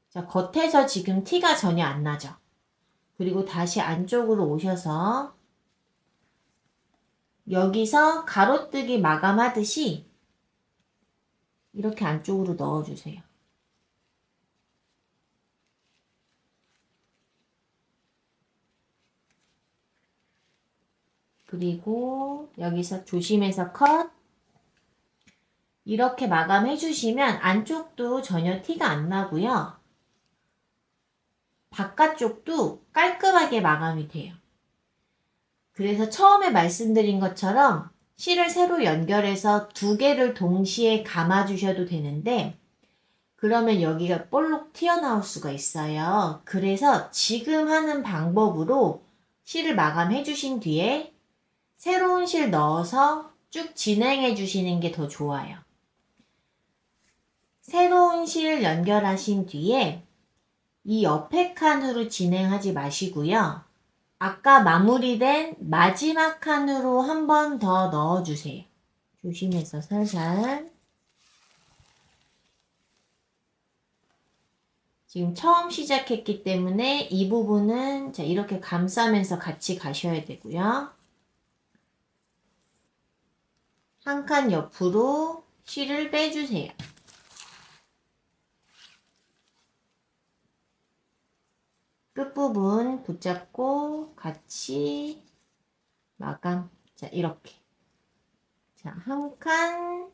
자 겉에서 지금 티가 전혀 안 나죠. 그리고 다시 안쪽으로 오셔서 여기서 가로뜨기 마감하듯이 이렇게 안쪽으로 넣어주세요. 그리고 여기서 조심해서 컷 이렇게 마감해 주시면 안쪽도 전혀 티가 안 나고요. 바깥쪽도 깔끔하게 마감이 돼요. 그래서 처음에 말씀드린 것처럼 실을 새로 연결해서 두 개를 동시에 감아 주셔도 되는데 그러면 여기가 볼록 튀어나올 수가 있어요. 그래서 지금 하는 방법으로 실을 마감해 주신 뒤에 새로운 실 넣어서 쭉 진행해 주시는 게 더 좋아요. 새로운 실 연결하신 뒤에 이 옆에 칸으로 진행하지 마시고요. 아까 마무리된 마지막 칸으로 한 번 더 넣어주세요. 조심해서 살살. 지금 처음 시작했기 때문에 이 부분은 자 이렇게 감싸면서 같이 가셔야 되고요. 한 칸 옆으로 실을 빼주세요. 끝부분 붙잡고 같이 마감. 자, 이렇게. 자, 한 칸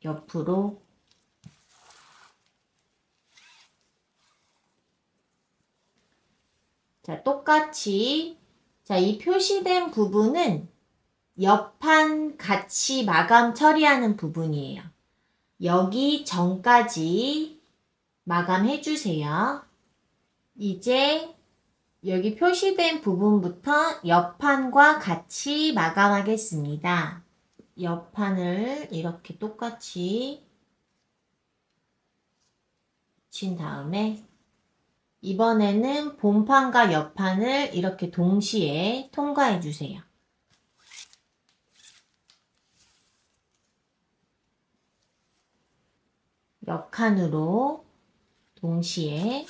옆으로. 자, 똑같이. 자, 이 표시된 부분은 옆판 같이 마감 처리하는 부분이에요. 여기 전까지 마감해 주세요. 이제 여기 표시된 부분부터 옆판과 같이 마감하겠습니다. 옆판을 이렇게 똑같이 친 다음에 이번에는 본판과 옆판을 이렇게 동시에 통과해 주세요. 옆칸으로 동시에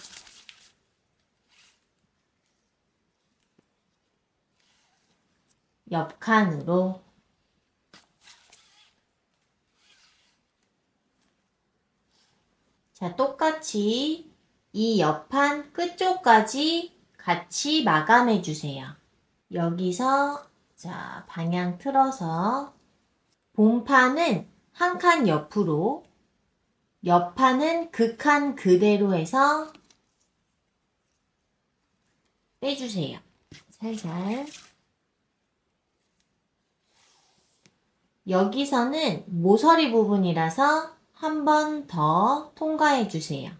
옆칸으로 자, 똑같이 이 옆판 끝쪽까지 같이 마감해 주세요. 여기서 자, 방향 틀어서 본판은 한 칸 옆으로 옆판은 극한 그대로 해서 빼주세요. 살살. 여기서는 모서리 부분이라서 한 번 더 통과해 주세요.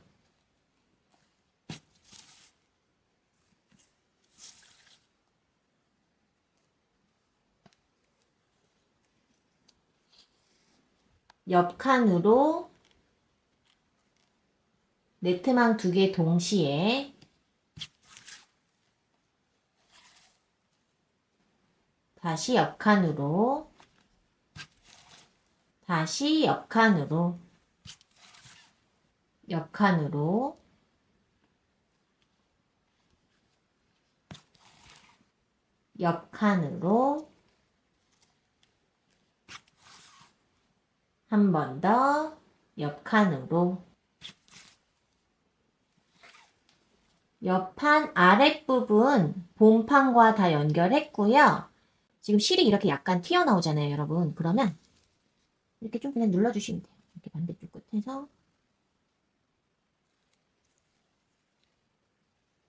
옆칸으로 네트망 2개 동시에 다시 옆칸으로 다시 옆칸으로 옆칸으로 옆칸으로 한 번 더 옆칸으로 옆판 아랫부분 본판과 다 연결했고요. 지금 실이 이렇게 약간 튀어나오잖아요, 여러분. 그러면 이렇게 좀 그냥 눌러주시면 돼요. 이렇게 반대쪽 끝에서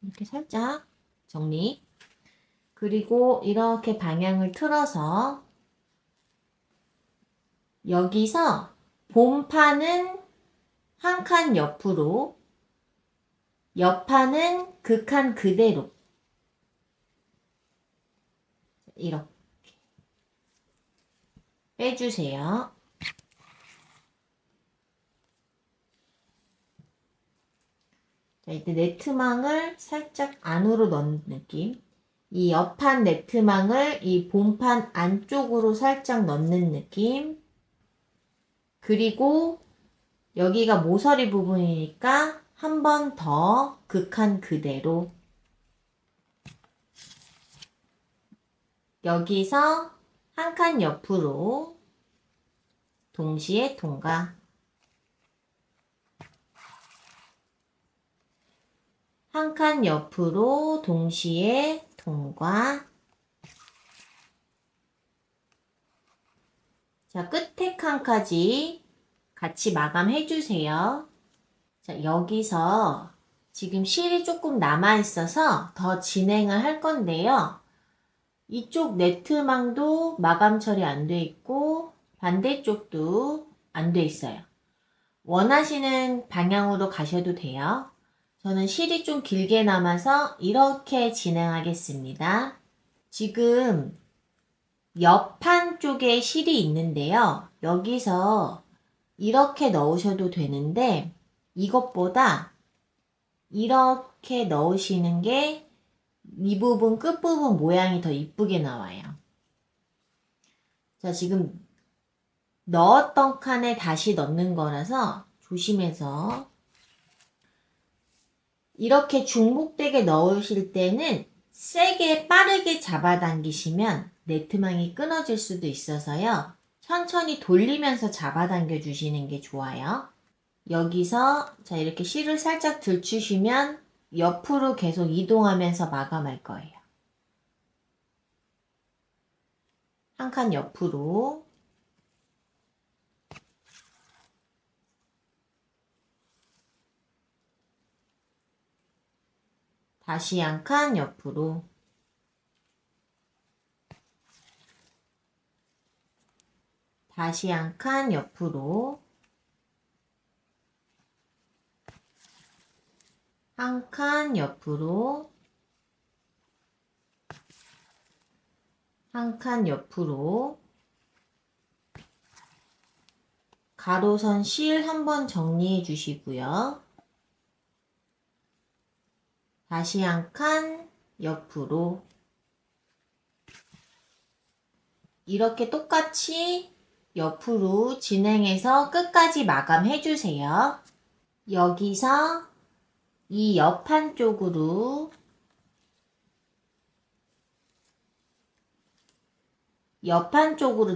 이렇게 살짝 정리. 그리고 이렇게 방향을 틀어서 여기서 본판은 한 칸 옆으로, 옆판은 그 칸 그대로 이렇게 빼주세요. 자, 이때 네트망을 살짝 안으로 넣는 느낌. 이 옆판 네트망을 이 본판 안쪽으로 살짝 넣는 느낌. 그리고 여기가 모서리 부분이니까 한 번 더 극한 그대로 여기서 한 칸 옆으로 동시에 통과. 한 칸 옆으로 동시에 통과. 자, 끝에 칸까지 같이 마감해 주세요. 자, 여기서 지금 실이 조금 남아 있어서 더 진행을 할 건데요. 이쪽 네트망도 마감 처리 안 돼 있고 반대쪽도 안 돼 있어요. 원하시는 방향으로 가셔도 돼요. 저는 실이 좀 길게 남아서 이렇게 진행하겠습니다. 지금 옆판 쪽에 실이 있는데요. 여기서 이렇게 넣으셔도 되는데 이것보다 이렇게 넣으시는 게 이 부분 끝부분 모양이 더 이쁘게 나와요. 자, 지금 넣었던 칸에 다시 넣는 거라서 조심해서 이렇게 중복되게 넣으실 때는 세게 빠르게 잡아당기시면 네트망이 끊어질 수도 있어서요. 천천히 돌리면서 잡아당겨 주시는 게 좋아요. 여기서 자 이렇게 실을 살짝 들추시면 옆으로 계속 이동하면서 마감할 거예요. 한 칸 옆으로 다시 한 칸 옆으로 다시 한 칸 옆으로 한 칸 옆으로 한 칸 옆으로 가로선 실 한번 정리해 주시고요. 다시 한 칸 옆으로 이렇게 똑같이 옆으로 진행해서 끝까지 마감해 주세요. 여기서 이 옆판 쪽으로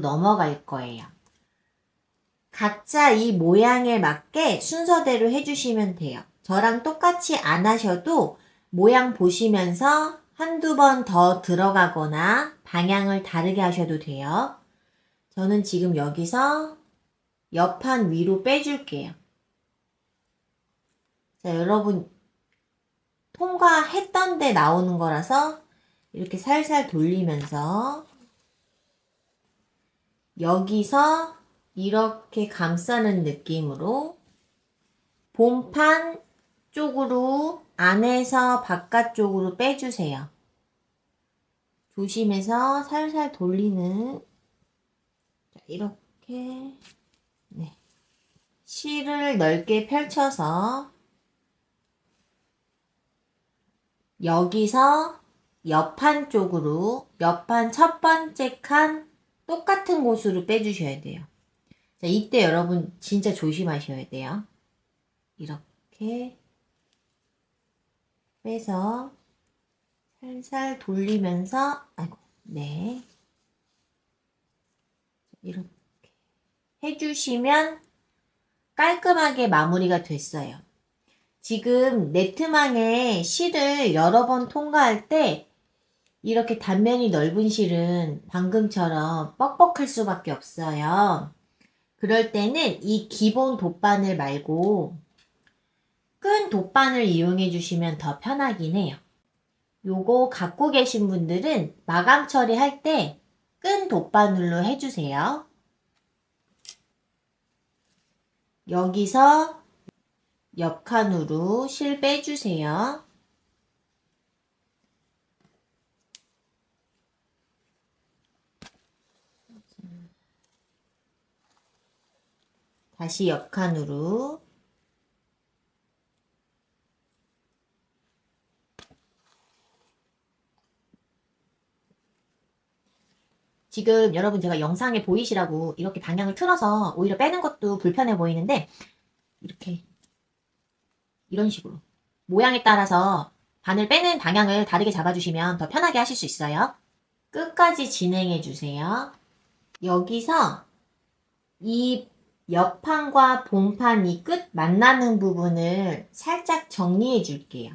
넘어갈 거예요. 각자 이 모양에 맞게 순서대로 해주시면 돼요. 저랑 똑같이 안 하셔도 모양 보시면서 한두 번 더 들어가거나 방향을 다르게 하셔도 돼요. 저는 지금 여기서 옆판 위로 빼줄게요. 자, 여러분 통과했던 데 나오는 거라서 이렇게 살살 돌리면서 여기서 이렇게 감싸는 느낌으로 본판 쪽으로 안에서 바깥쪽으로 빼주세요. 조심해서 살살 돌리는, 이렇게, 네. 실을 넓게 펼쳐서 여기서 옆판 쪽으로, 옆판 첫 번째 칸 똑같은 곳으로 빼주셔야 돼요. 자, 이때 여러분 진짜 조심하셔야 돼요. 이렇게 빼서 살살 돌리면서, 아이고, 네. 이렇게 해주시면 깔끔하게 마무리가 됐어요. 지금 네트망에 실을 여러 번 통과할 때 이렇게 단면이 넓은 실은 방금처럼 뻑뻑할 수밖에 없어요. 그럴 때는 이 기본 돗바늘 말고 끈 돗바늘 이용해 주시면 더 편하긴 해요. 요거 갖고 계신 분들은 마감 처리할 때 끈 돗바늘로 해주세요. 여기서 옆칸으로 실 빼주세요. 다시 옆칸으로 지금 여러분 제가 영상에 보이시라고 이렇게 방향을 틀어서 오히려 빼는 것도 불편해 보이는데 이렇게 이런 식으로 모양에 따라서 바늘 빼는 방향을 다르게 잡아주시면 더 편하게 하실 수 있어요. 끝까지 진행해 주세요. 여기서 이 옆판과 본판 이 끝 만나는 부분을 살짝 정리해 줄게요.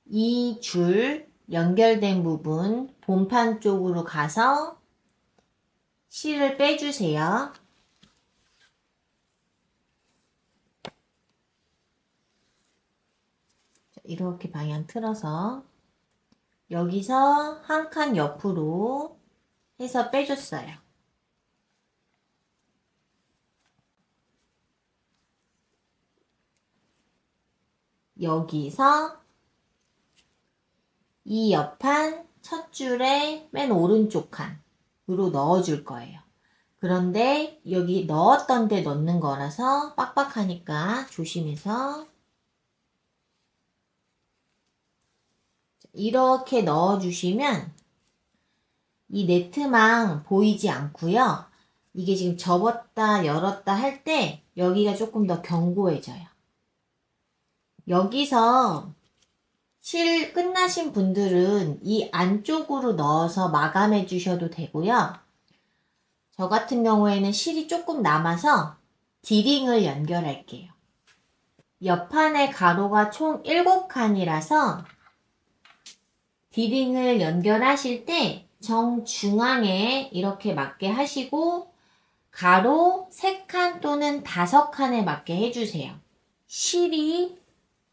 이 줄 연결된 부분 본판 쪽으로 가서 실을 빼주세요. 이렇게 방향 틀어서 여기서 한 칸 옆으로 해서 빼줬어요. 여기서 이 옆판 첫 줄의 맨 오른쪽 칸으로 넣어줄 거예요. 그런데 여기 넣었던 데 넣는 거라서 빡빡하니까 조심해서 이렇게 넣어주시면 이 네트망 보이지 않고요. 이게 지금 접었다 열었다 할 때 여기가 조금 더 견고해져요. 여기서 실 끝나신 분들은 이 안쪽으로 넣어서 마감해 주셔도 되고요. 저 같은 경우에는 실이 조금 남아서 디링을 연결할게요. 옆판의 가로가 총 7칸이라서 디링을 연결하실 때 정중앙에 이렇게 맞게 하시고 가로 3칸 또는 5칸에 맞게 해주세요. 실이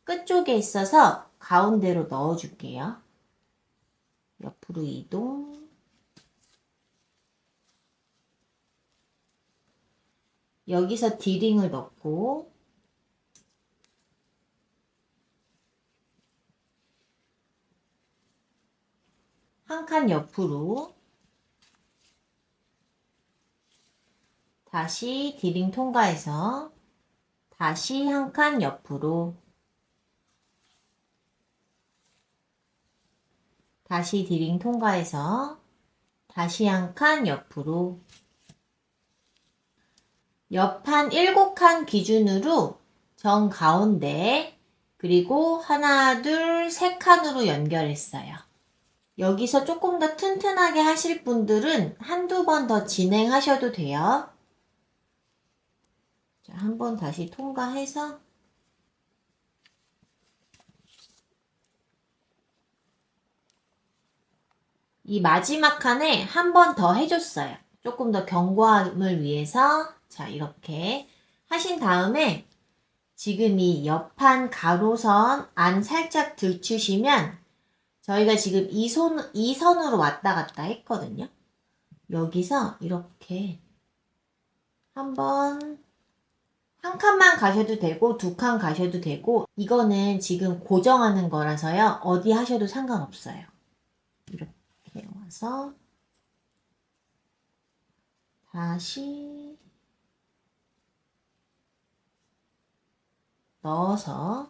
끝쪽에 있어서 가운데로 넣어줄게요. 옆으로 이동. 여기서 디링을 넣고 한 칸 옆으로 다시 디링 통과해서 다시 한 칸 옆으로 다시 디링 통과해서 다시 한 칸 옆으로 옆판 7칸 기준으로 정 가운데 그리고 하나, 둘, 3칸으로 연결했어요. 여기서 조금 더 튼튼하게 하실 분들은 한두 번 더 진행하셔도 돼요. 자, 한번 다시 통과해서 이 마지막 칸에 한 번 더 해줬어요. 조금 더 견고함을 위해서 자 이렇게 하신 다음에 지금 이 옆판 가로선 안 살짝 들추시면 저희가 지금 이 선으로 왔다 갔다 했거든요. 여기서 이렇게 한번 한 칸만 가셔도 되고 두 칸 가셔도 되고 이거는 지금 고정하는 거라서요. 어디 하셔도 상관없어요. 이렇게 와서 다시 넣어서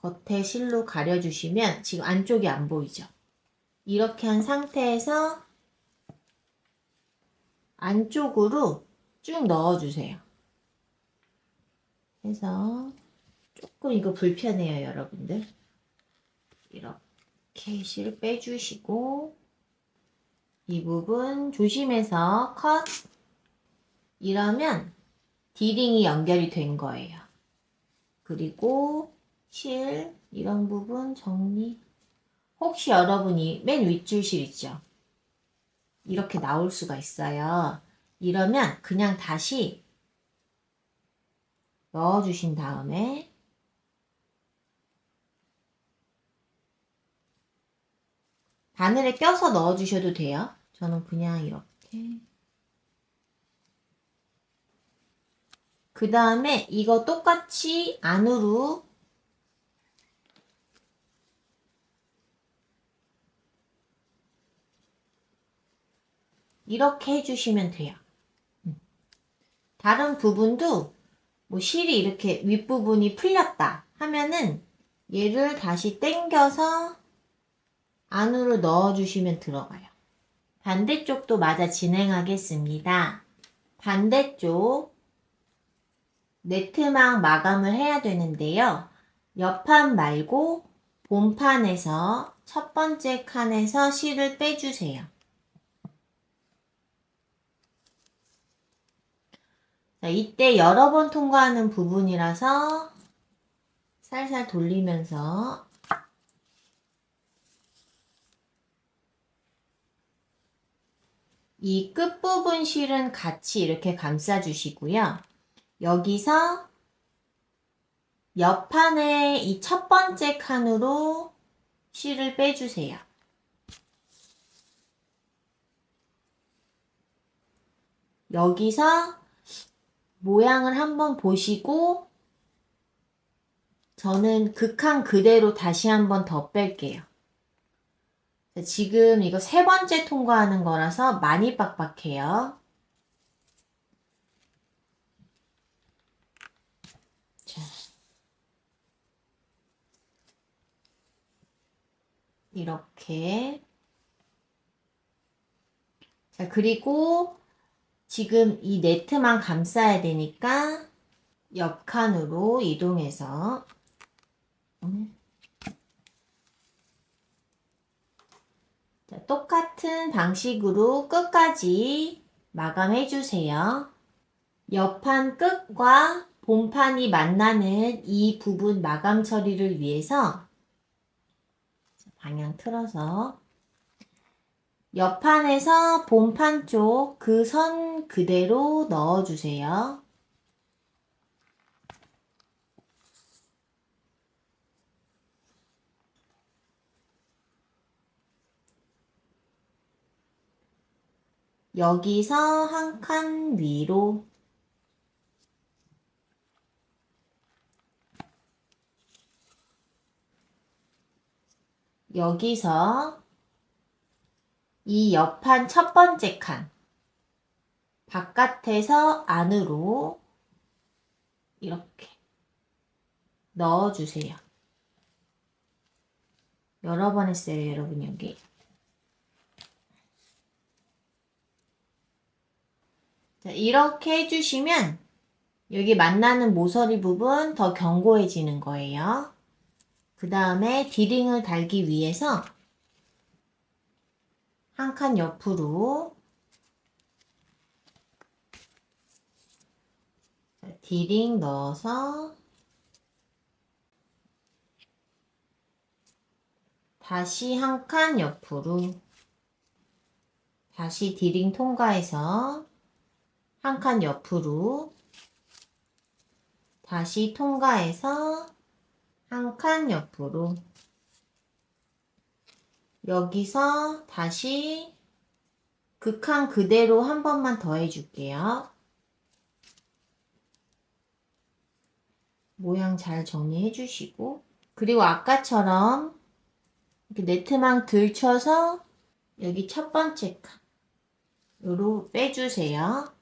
겉에 실로 가려주시면 지금 안쪽이 안 보이죠? 이렇게 한 상태에서 안쪽으로 쭉 넣어주세요. 해서 조금 이거 불편해요, 여러분들. 이렇게 실 빼주시고 이 부분 조심해서 컷. 이러면 디링이 연결이 된 거예요. 그리고 실 이런 부분 정리. 혹시 여러분이 맨 윗줄 실 있죠? 이렇게 나올 수가 있어요. 이러면 그냥 다시 넣어주신 다음에 바늘에 껴서 넣어주셔도 돼요. 저는 그냥 이렇게. 그 다음에 이거 똑같이 안으로 이렇게 해주시면 돼요. 다른 부분도 뭐 실이 이렇게 윗부분이 풀렸다 하면은 얘를 다시 당겨서 안으로 넣어주시면 들어가요. 반대쪽도 마저 진행하겠습니다. 반대쪽 네트망 마감을 해야 되는데요. 옆판 말고 본판에서 첫 번째 칸에서 실을 빼주세요. 자, 이때 여러 번 통과하는 부분이라서 살살 돌리면서 이 끝부분 실은 같이 이렇게 감싸주시고요. 여기서 옆판에 이 첫 번째 칸으로 실을 빼주세요. 여기서 모양을 한번 보시고 저는 그 칸 그대로 다시 한번 더 뺄게요. 지금 이거 세 번째 통과하는 거라서 많이 빡빡해요. 자, 이렇게. 자, 그리고 지금 이 네트만 감싸야 되니까 옆 칸으로 이동해서 자, 똑같은 방식으로 끝까지 마감해 주세요. 옆판 끝과 본판이 만나는 이 부분 마감 처리를 위해서 방향 틀어서 옆판에서 본판 쪽 그 선 그대로 넣어주세요. 여기서 한 칸 위로 여기서 이 옆판 첫 번째 칸 바깥에서 안으로 이렇게 넣어주세요. 여러 번 했어요, 여러분 여기. 자, 이렇게 해주시면 여기 만나는 모서리 부분 더 견고해지는 거예요. 그 다음에 디링을 달기 위해서 한 칸 옆으로 디링 넣어서 다시 한 칸 옆으로 다시 디링 통과해서 한 칸 옆으로 다시 통과해서 한 칸 옆으로, 여기서 다시 그 칸 그대로 한 번만 더 해줄게요. 모양 잘 정리해 주시고, 그리고 아까처럼 이렇게 네트망 들쳐서 여기 첫 번째 칸 요로 빼주세요.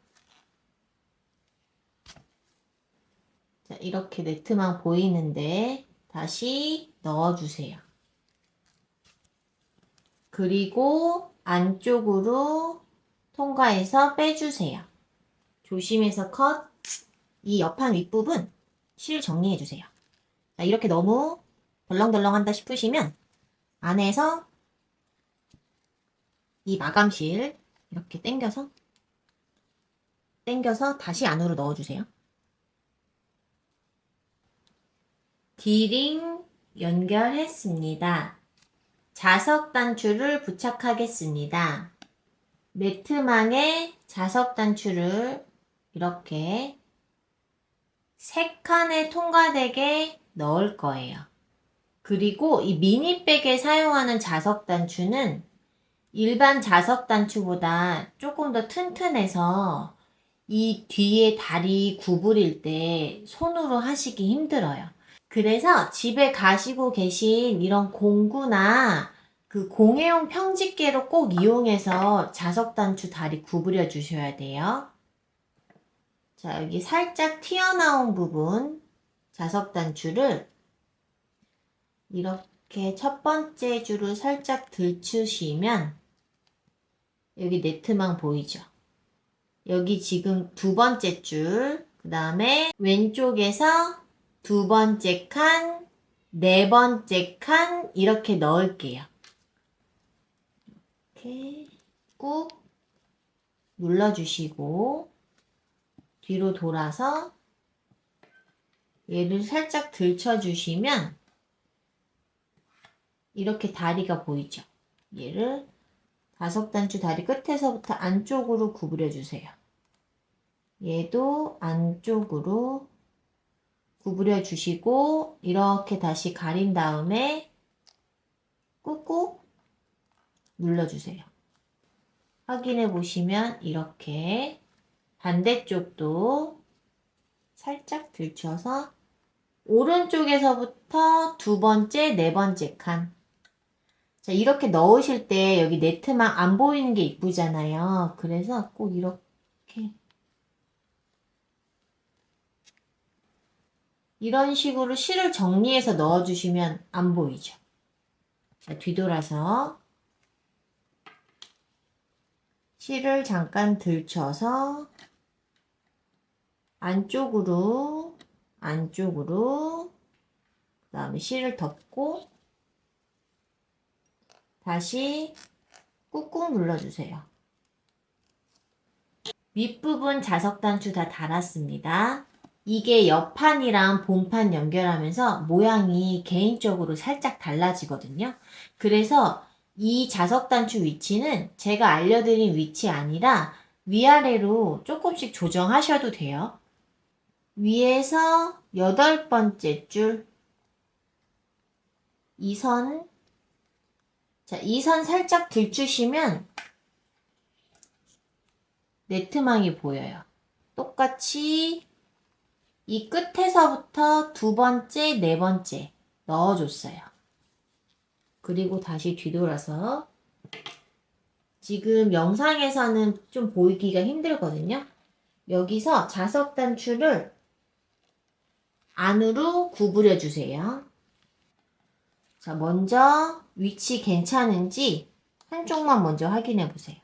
자, 이렇게 네트망 보이는데 다시 넣어주세요. 그리고 안쪽으로 통과해서 빼주세요. 조심해서 컷. 이 옆판 윗부분 실 정리해주세요. 자, 이렇게 너무 덜렁덜렁한다 싶으시면 안에서 이 마감실 이렇게 당겨서 다시 안으로 넣어주세요. D링 연결했습니다. 자석 단추를 부착하겠습니다. 매트망에 자석 단추를 이렇게 3칸에 통과되게 넣을 거예요. 그리고 이 미니백에 사용하는 자석 단추는 일반 자석 단추보다 조금 더 튼튼해서 이 뒤에 다리 구부릴 때 손으로 하시기 힘들어요. 그래서 집에 가시고 계신 이런 공구나 그 공예용 평집게로 꼭 이용해서 자석 단추 다리 구부려 주셔야 돼요. 자, 여기 살짝 튀어나온 부분 자석 단추를 이렇게 첫 번째 줄을 살짝 들추시면 여기 네트망 보이죠? 여기 지금 두 번째 줄, 그 다음에 왼쪽에서 두 번째 칸, 네 번째 칸 이렇게 넣을게요. 이렇게 꾹 눌러주시고 뒤로 돌아서 얘를 살짝 들쳐주시면 이렇게 다리가 보이죠? 얘를 자석 단추 다리 끝에서부터 안쪽으로 구부려 주세요. 얘도 안쪽으로 구부려 주시고 이렇게 다시 가린 다음에 꾹꾹 눌러주세요. 확인해 보시면 이렇게 반대쪽도 살짝 들쳐서 오른쪽에서부터 두 번째, 네 번째 칸. 자, 이렇게 넣으실 때 여기 네트망 안 보이는 게 이쁘잖아요. 그래서 꼭 이렇게 이런 식으로 실을 정리해서 넣어주시면 안 보이죠. 자, 뒤돌아서 실을 잠깐 들쳐서 안쪽으로 그 다음에 실을 덮고 다시 꾹꾹 눌러주세요. 윗부분 자석 단추 다 달았습니다. 이게 옆판이랑 본판 연결하면서 모양이 개인적으로 살짝 달라지거든요. 그래서 이 자석 단추 위치는 제가 알려드린 위치 아니라 위아래로 조금씩 조정하셔도 돼요. 위에서 8번째 줄, 이 선, 자, 이 선 살짝 들추시면 네트망이 보여요. 똑같이 이 끝에서부터 두 번째, 네 번째 넣어줬어요. 그리고 다시 뒤돌아서 지금 영상에서는 좀 보이기가 힘들거든요. 여기서 자석 단추를 안으로 구부려 주세요. 자, 먼저 위치 괜찮은지 한쪽만 먼저 확인해 보세요.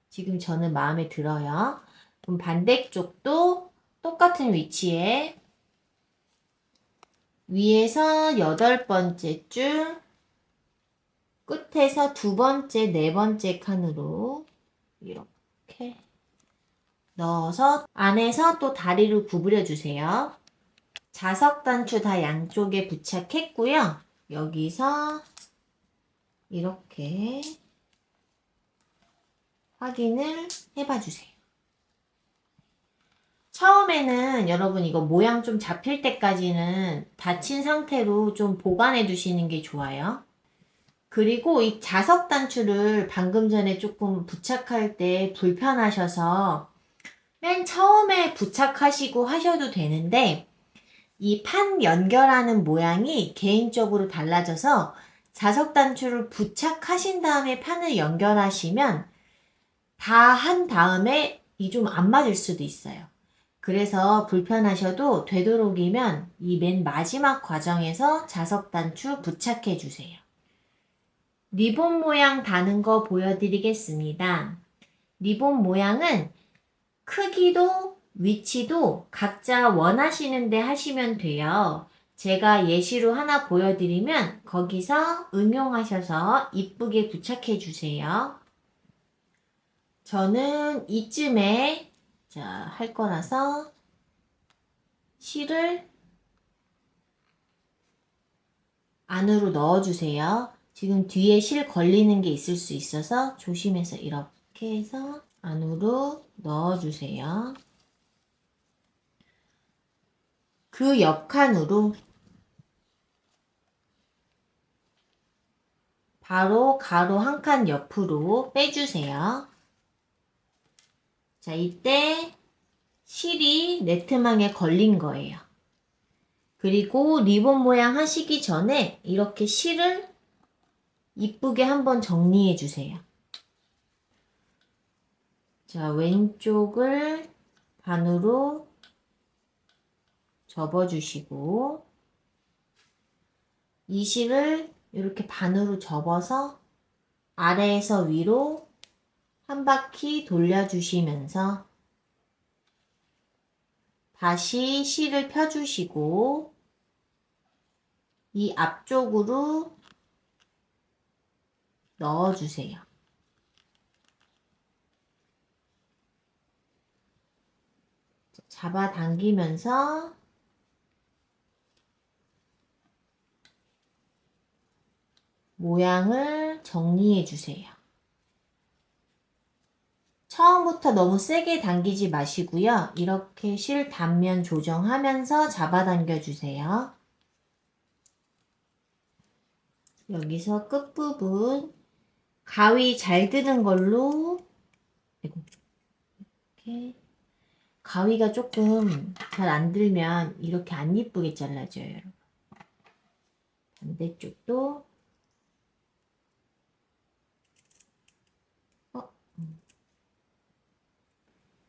지금 저는 마음에 들어요. 그럼 반대쪽도 똑같은 위치에 위에서 8번째 줄, 끝에서 두 번째, 네 번째 칸으로 이렇게 넣어서 안에서 또 다리를 구부려 주세요. 자석 단추 다 양쪽에 부착했고요. 여기서 이렇게 확인을 해봐 주세요. 처음에는 여러분 이거 모양 좀 잡힐 때까지는 닫힌 상태로 좀 보관해 두시는 게 좋아요. 그리고 이 자석 단추를 방금 전에 조금 부착할 때 불편하셔서 맨 처음에 부착하시고 하셔도 되는데, 이 판 연결하는 모양이 개인적으로 달라져서 자석 단추를 부착하신 다음에 판을 연결하시면 다 한 다음에 이 좀 안 맞을 수도 있어요. 그래서 불편하셔도 되도록이면 이 맨 마지막 과정에서 자석 단추 부착해 주세요. 리본 모양 다는 거 보여드리겠습니다. 리본 모양은 크기도 위치도 각자 원하시는데 하시면 돼요. 제가 예시로 하나 보여드리면 거기서 응용하셔서 이쁘게 부착해 주세요. 저는 이쯤에 할 거라서 실을 안으로 넣어주세요. 지금 뒤에 실 걸리는 게 있을 수 있어서 조심해서 이렇게 해서 안으로 넣어주세요. 그 옆칸으로 바로 가로 한 칸 옆으로 빼주세요. 자, 이때 실이 네트망에 걸린 거예요. 그리고 리본 모양 하시기 전에 이렇게 실을 이쁘게 한번 정리해 주세요. 자, 왼쪽을 반으로 접어주시고 이 실을 이렇게 반으로 접어서 아래에서 위로 한 바퀴 돌려주시면서 다시 실을 펴주시고 이 앞쪽으로 넣어주세요. 잡아당기면서 모양을 정리해 주세요. 처음부터 너무 세게 당기지 마시고요. 이렇게 실 단면 조정하면서 잡아당겨 주세요. 여기서 끝부분 가위 잘 드는 걸로 이렇게 가위가 조금 잘 안 들면 이렇게 안 예쁘게 잘라져요, 여러분. 반대쪽도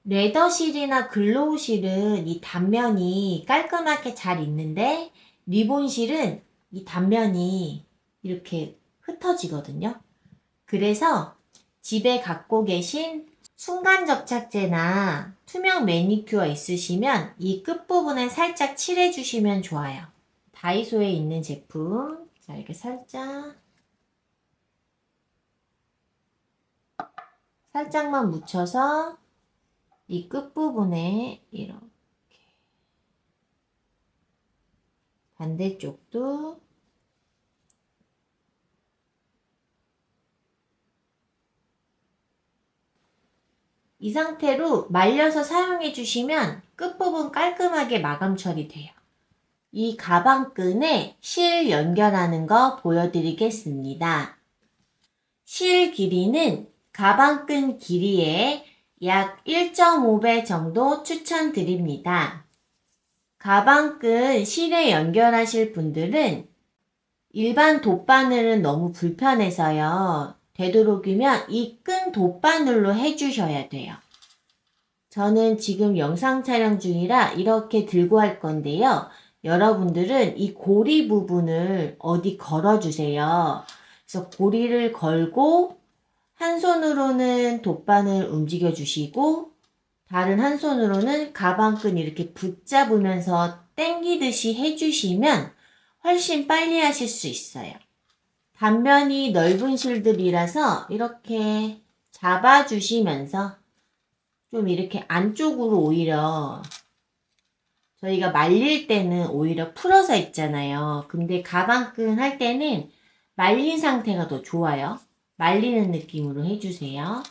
레더실이나 글로우실은 이 단면이 깔끔하게 잘 있는데 리본실은 이 단면이 이렇게 흩어지거든요. 그래서 집에 갖고 계신 순간 접착제나 투명 매니큐어 있으시면 이 끝부분에 살짝 칠해 주시면 좋아요. 다이소에 있는 제품. 자, 이렇게 살짝만 묻혀서 이 끝부분에 이렇게 반대쪽도 이 상태로 말려서 사용해 주시면 끝부분 깔끔하게 마감 처리돼요. 이 가방끈에 실 연결하는 거 보여드리겠습니다. 실 길이는 가방끈 길이의 약 1.5배 정도 추천드립니다. 가방끈 실에 연결하실 분들은 일반 돗바늘은 너무 불편해서요. 되도록이면 이 끈 돗바늘로 해주셔야 돼요. 저는 지금 영상 촬영 중이라 이렇게 들고 할 건데요. 여러분들은 이 고리 부분을 어디 걸어주세요. 그래서 고리를 걸고 한 손으로는 돗바늘 움직여 주시고 다른 한 손으로는 가방끈 이렇게 붙잡으면서 당기듯이 해주시면 훨씬 빨리 하실 수 있어요. 단면이 넓은 실들이라서 이렇게 잡아주시면서 좀 이렇게 안쪽으로 오히려 저희가 말릴 때는 오히려 풀어서 있잖아요. 근데 가방끈 할 때는 말린 상태가 더 좋아요. 말리는 느낌으로 해주세요.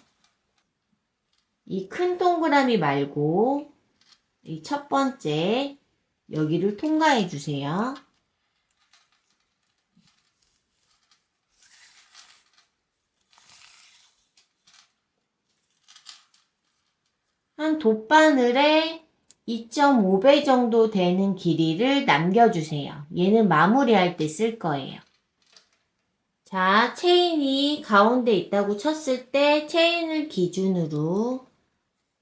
이 큰 동그라미 말고 이 첫 번째 여기를 통과해 주세요. 한 돗바늘에 2.5배 정도 되는 길이를 남겨주세요. 얘는 마무리할 때 쓸 거예요. 자, 체인이 가운데 있다고 쳤을 때 체인을 기준으로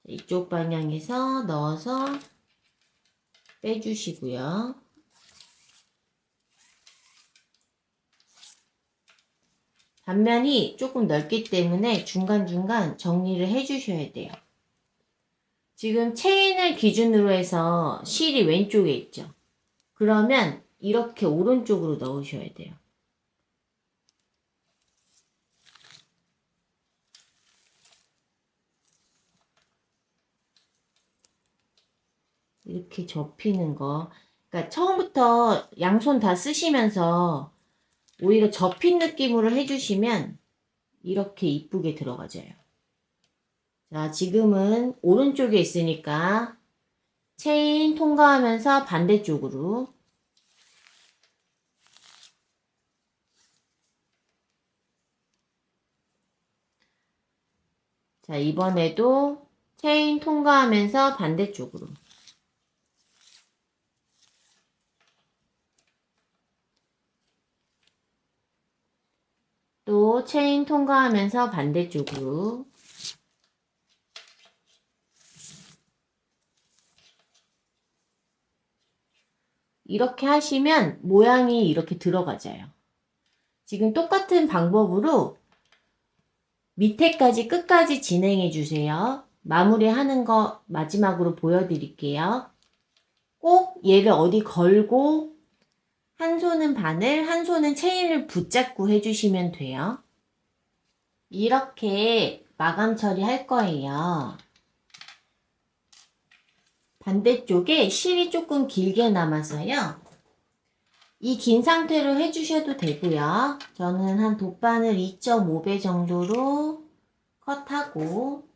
이쪽 방향에서 넣어서 빼주시고요. 단면이 조금 넓기 때문에 중간중간 정리를 해주셔야 돼요. 지금 체인을 기준으로 해서 실이 왼쪽에 있죠. 그러면 이렇게 오른쪽으로 넣으셔야 돼요. 이렇게 접히는 거. 그러니까 처음부터 양손 다 쓰시면서 오히려 접힌 느낌으로 해주시면 이렇게 이쁘게 들어가져요. 자, 지금은 오른쪽에 있으니까 체인 통과하면서 반대쪽으로. 자, 이번에도 체인 통과하면서 반대쪽으로. 또 체인 통과하면서 반대쪽으로. 이렇게 하시면 모양이 이렇게 들어가져요. 지금 똑같은 방법으로 밑에까지 끝까지 진행해 주세요. 마무리하는 거 마지막으로 보여드릴게요. 꼭 얘를 어디 걸고 한 손은 바늘, 한 손은 체인을 붙잡고 해주시면 돼요. 이렇게 마감 처리할 거예요. 반대쪽에 실이 조금 길게 남아서요. 이 긴 상태로 해주셔도 되고요. 저는 한 돗바늘 2.5배 정도로 컷하고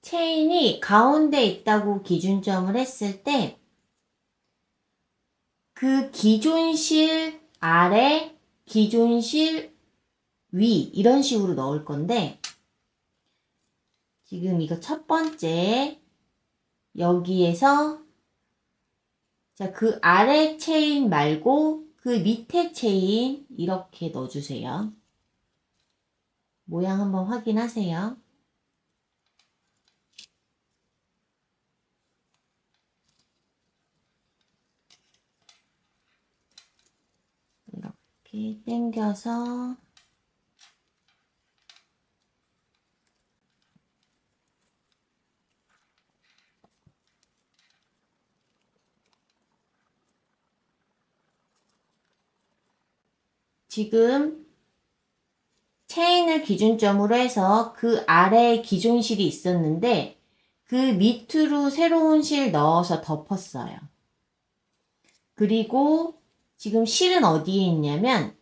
체인이 가운데 있다고 기준점을 했을 때 그 기존 실 아래, 기존 실 위 이런 식으로 넣을 건데 지금 이거 첫 번째 여기에서 자, 그 아래 체인 말고 그 밑에 체인 이렇게 넣어주세요. 모양 한번 확인하세요. 이렇게 당겨서 지금 체인을 기준점으로 해서 그 아래에 기존 실이 있었는데 그 밑으로 새로운 실 넣어서 덮었어요. 그리고 지금 실은 어디에 있냐면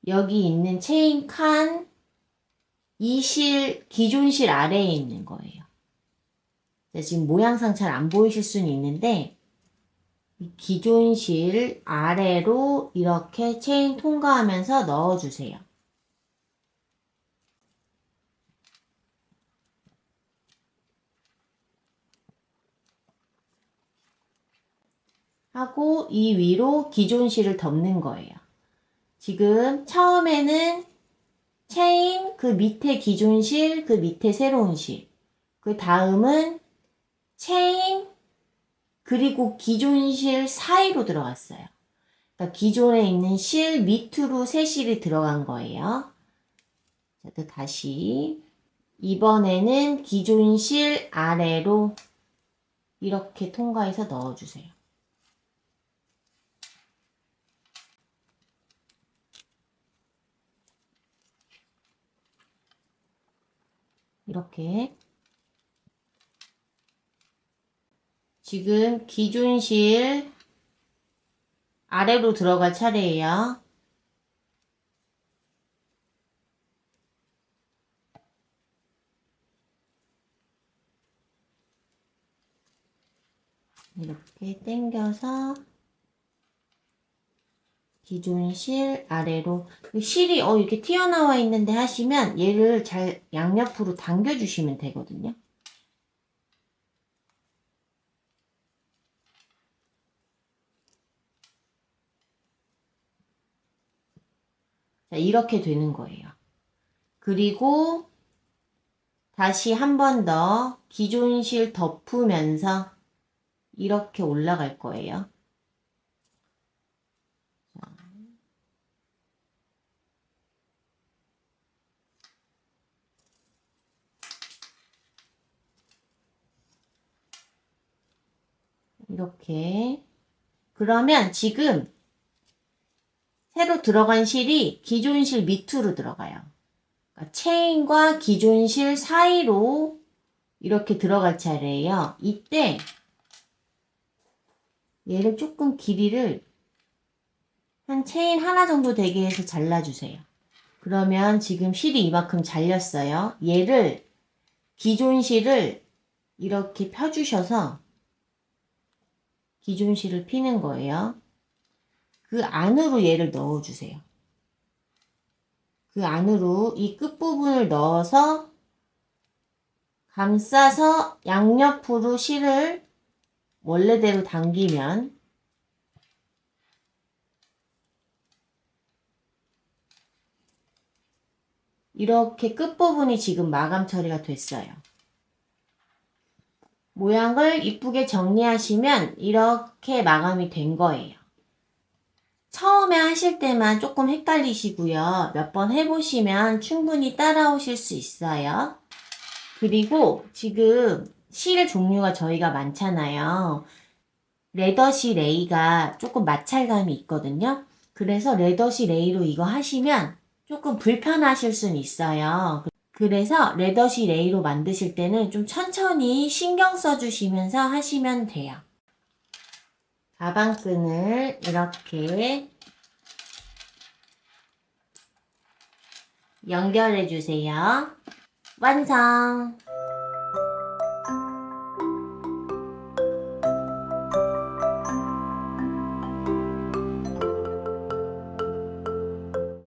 여기 있는 체인 칸 이 실, 기존 실 아래에 있는 거예요. 지금 모양상 잘 안 보이실 수는 있는데 기존 실 아래로 이렇게 체인 통과하면서 넣어주세요. 하고 이 위로 기존 실을 덮는 거예요. 지금 처음에는 체인, 그 밑에 기존 실, 그 밑에 새로운 실. 그 다음은 체인, 그리고 기존 실 사이로 들어갔어요. 그러니까 기존에 있는 실 밑으로 새 실이 들어간 거예요. 자, 또 다시. 이번에는 기존 실 아래로 이렇게 통과해서 넣어주세요. 이렇게. 지금 기존 실 아래로 들어갈 차례예요. 이렇게 당겨서 기존 실 아래로 실이 이렇게 튀어나와 있는데 하시면 얘를 잘 양옆으로 당겨 주시면 되거든요. 자, 이렇게 되는 거예요. 그리고 다시 한 번 더 기존 실 덮으면서 이렇게 올라갈 거예요. 이렇게. 그러면 지금 새로 들어간 실이 기존 실 밑으로 들어가요. 그러니까 체인과 기존 실 사이로 이렇게 들어갈 차례예요. 이때 얘를 조금 길이를 한 체인 하나 정도 되게 해서 잘라주세요. 그러면 지금 실이 이만큼 잘렸어요. 얘를 기존 실을 이렇게 펴주셔서 기존 실을 피는 거예요. 그 안으로 얘를 넣어주세요. 그 안으로 이 끝부분을 넣어서 감싸서 양옆으로 실을 원래대로 당기면 이렇게 끝부분이 지금 마감 처리가 됐어요. 모양을 이쁘게 정리하시면 이렇게 마감이 된 거예요. 처음에 하실 때만 조금 헷갈리시고요. 몇 번 해보시면 충분히 따라오실 수 있어요. 그리고 지금 실 종류가 저희가 많잖아요. 레더시 레이가 조금 마찰감이 있거든요. 그래서 레더시 레이로 이거 하시면 조금 불편하실 수는 있어요. 그래서 레더시 레이로 만드실 때는 좀 천천히 신경 써주시면서 하시면 돼요. 가방끈을 이렇게 연결해 주세요. 완성!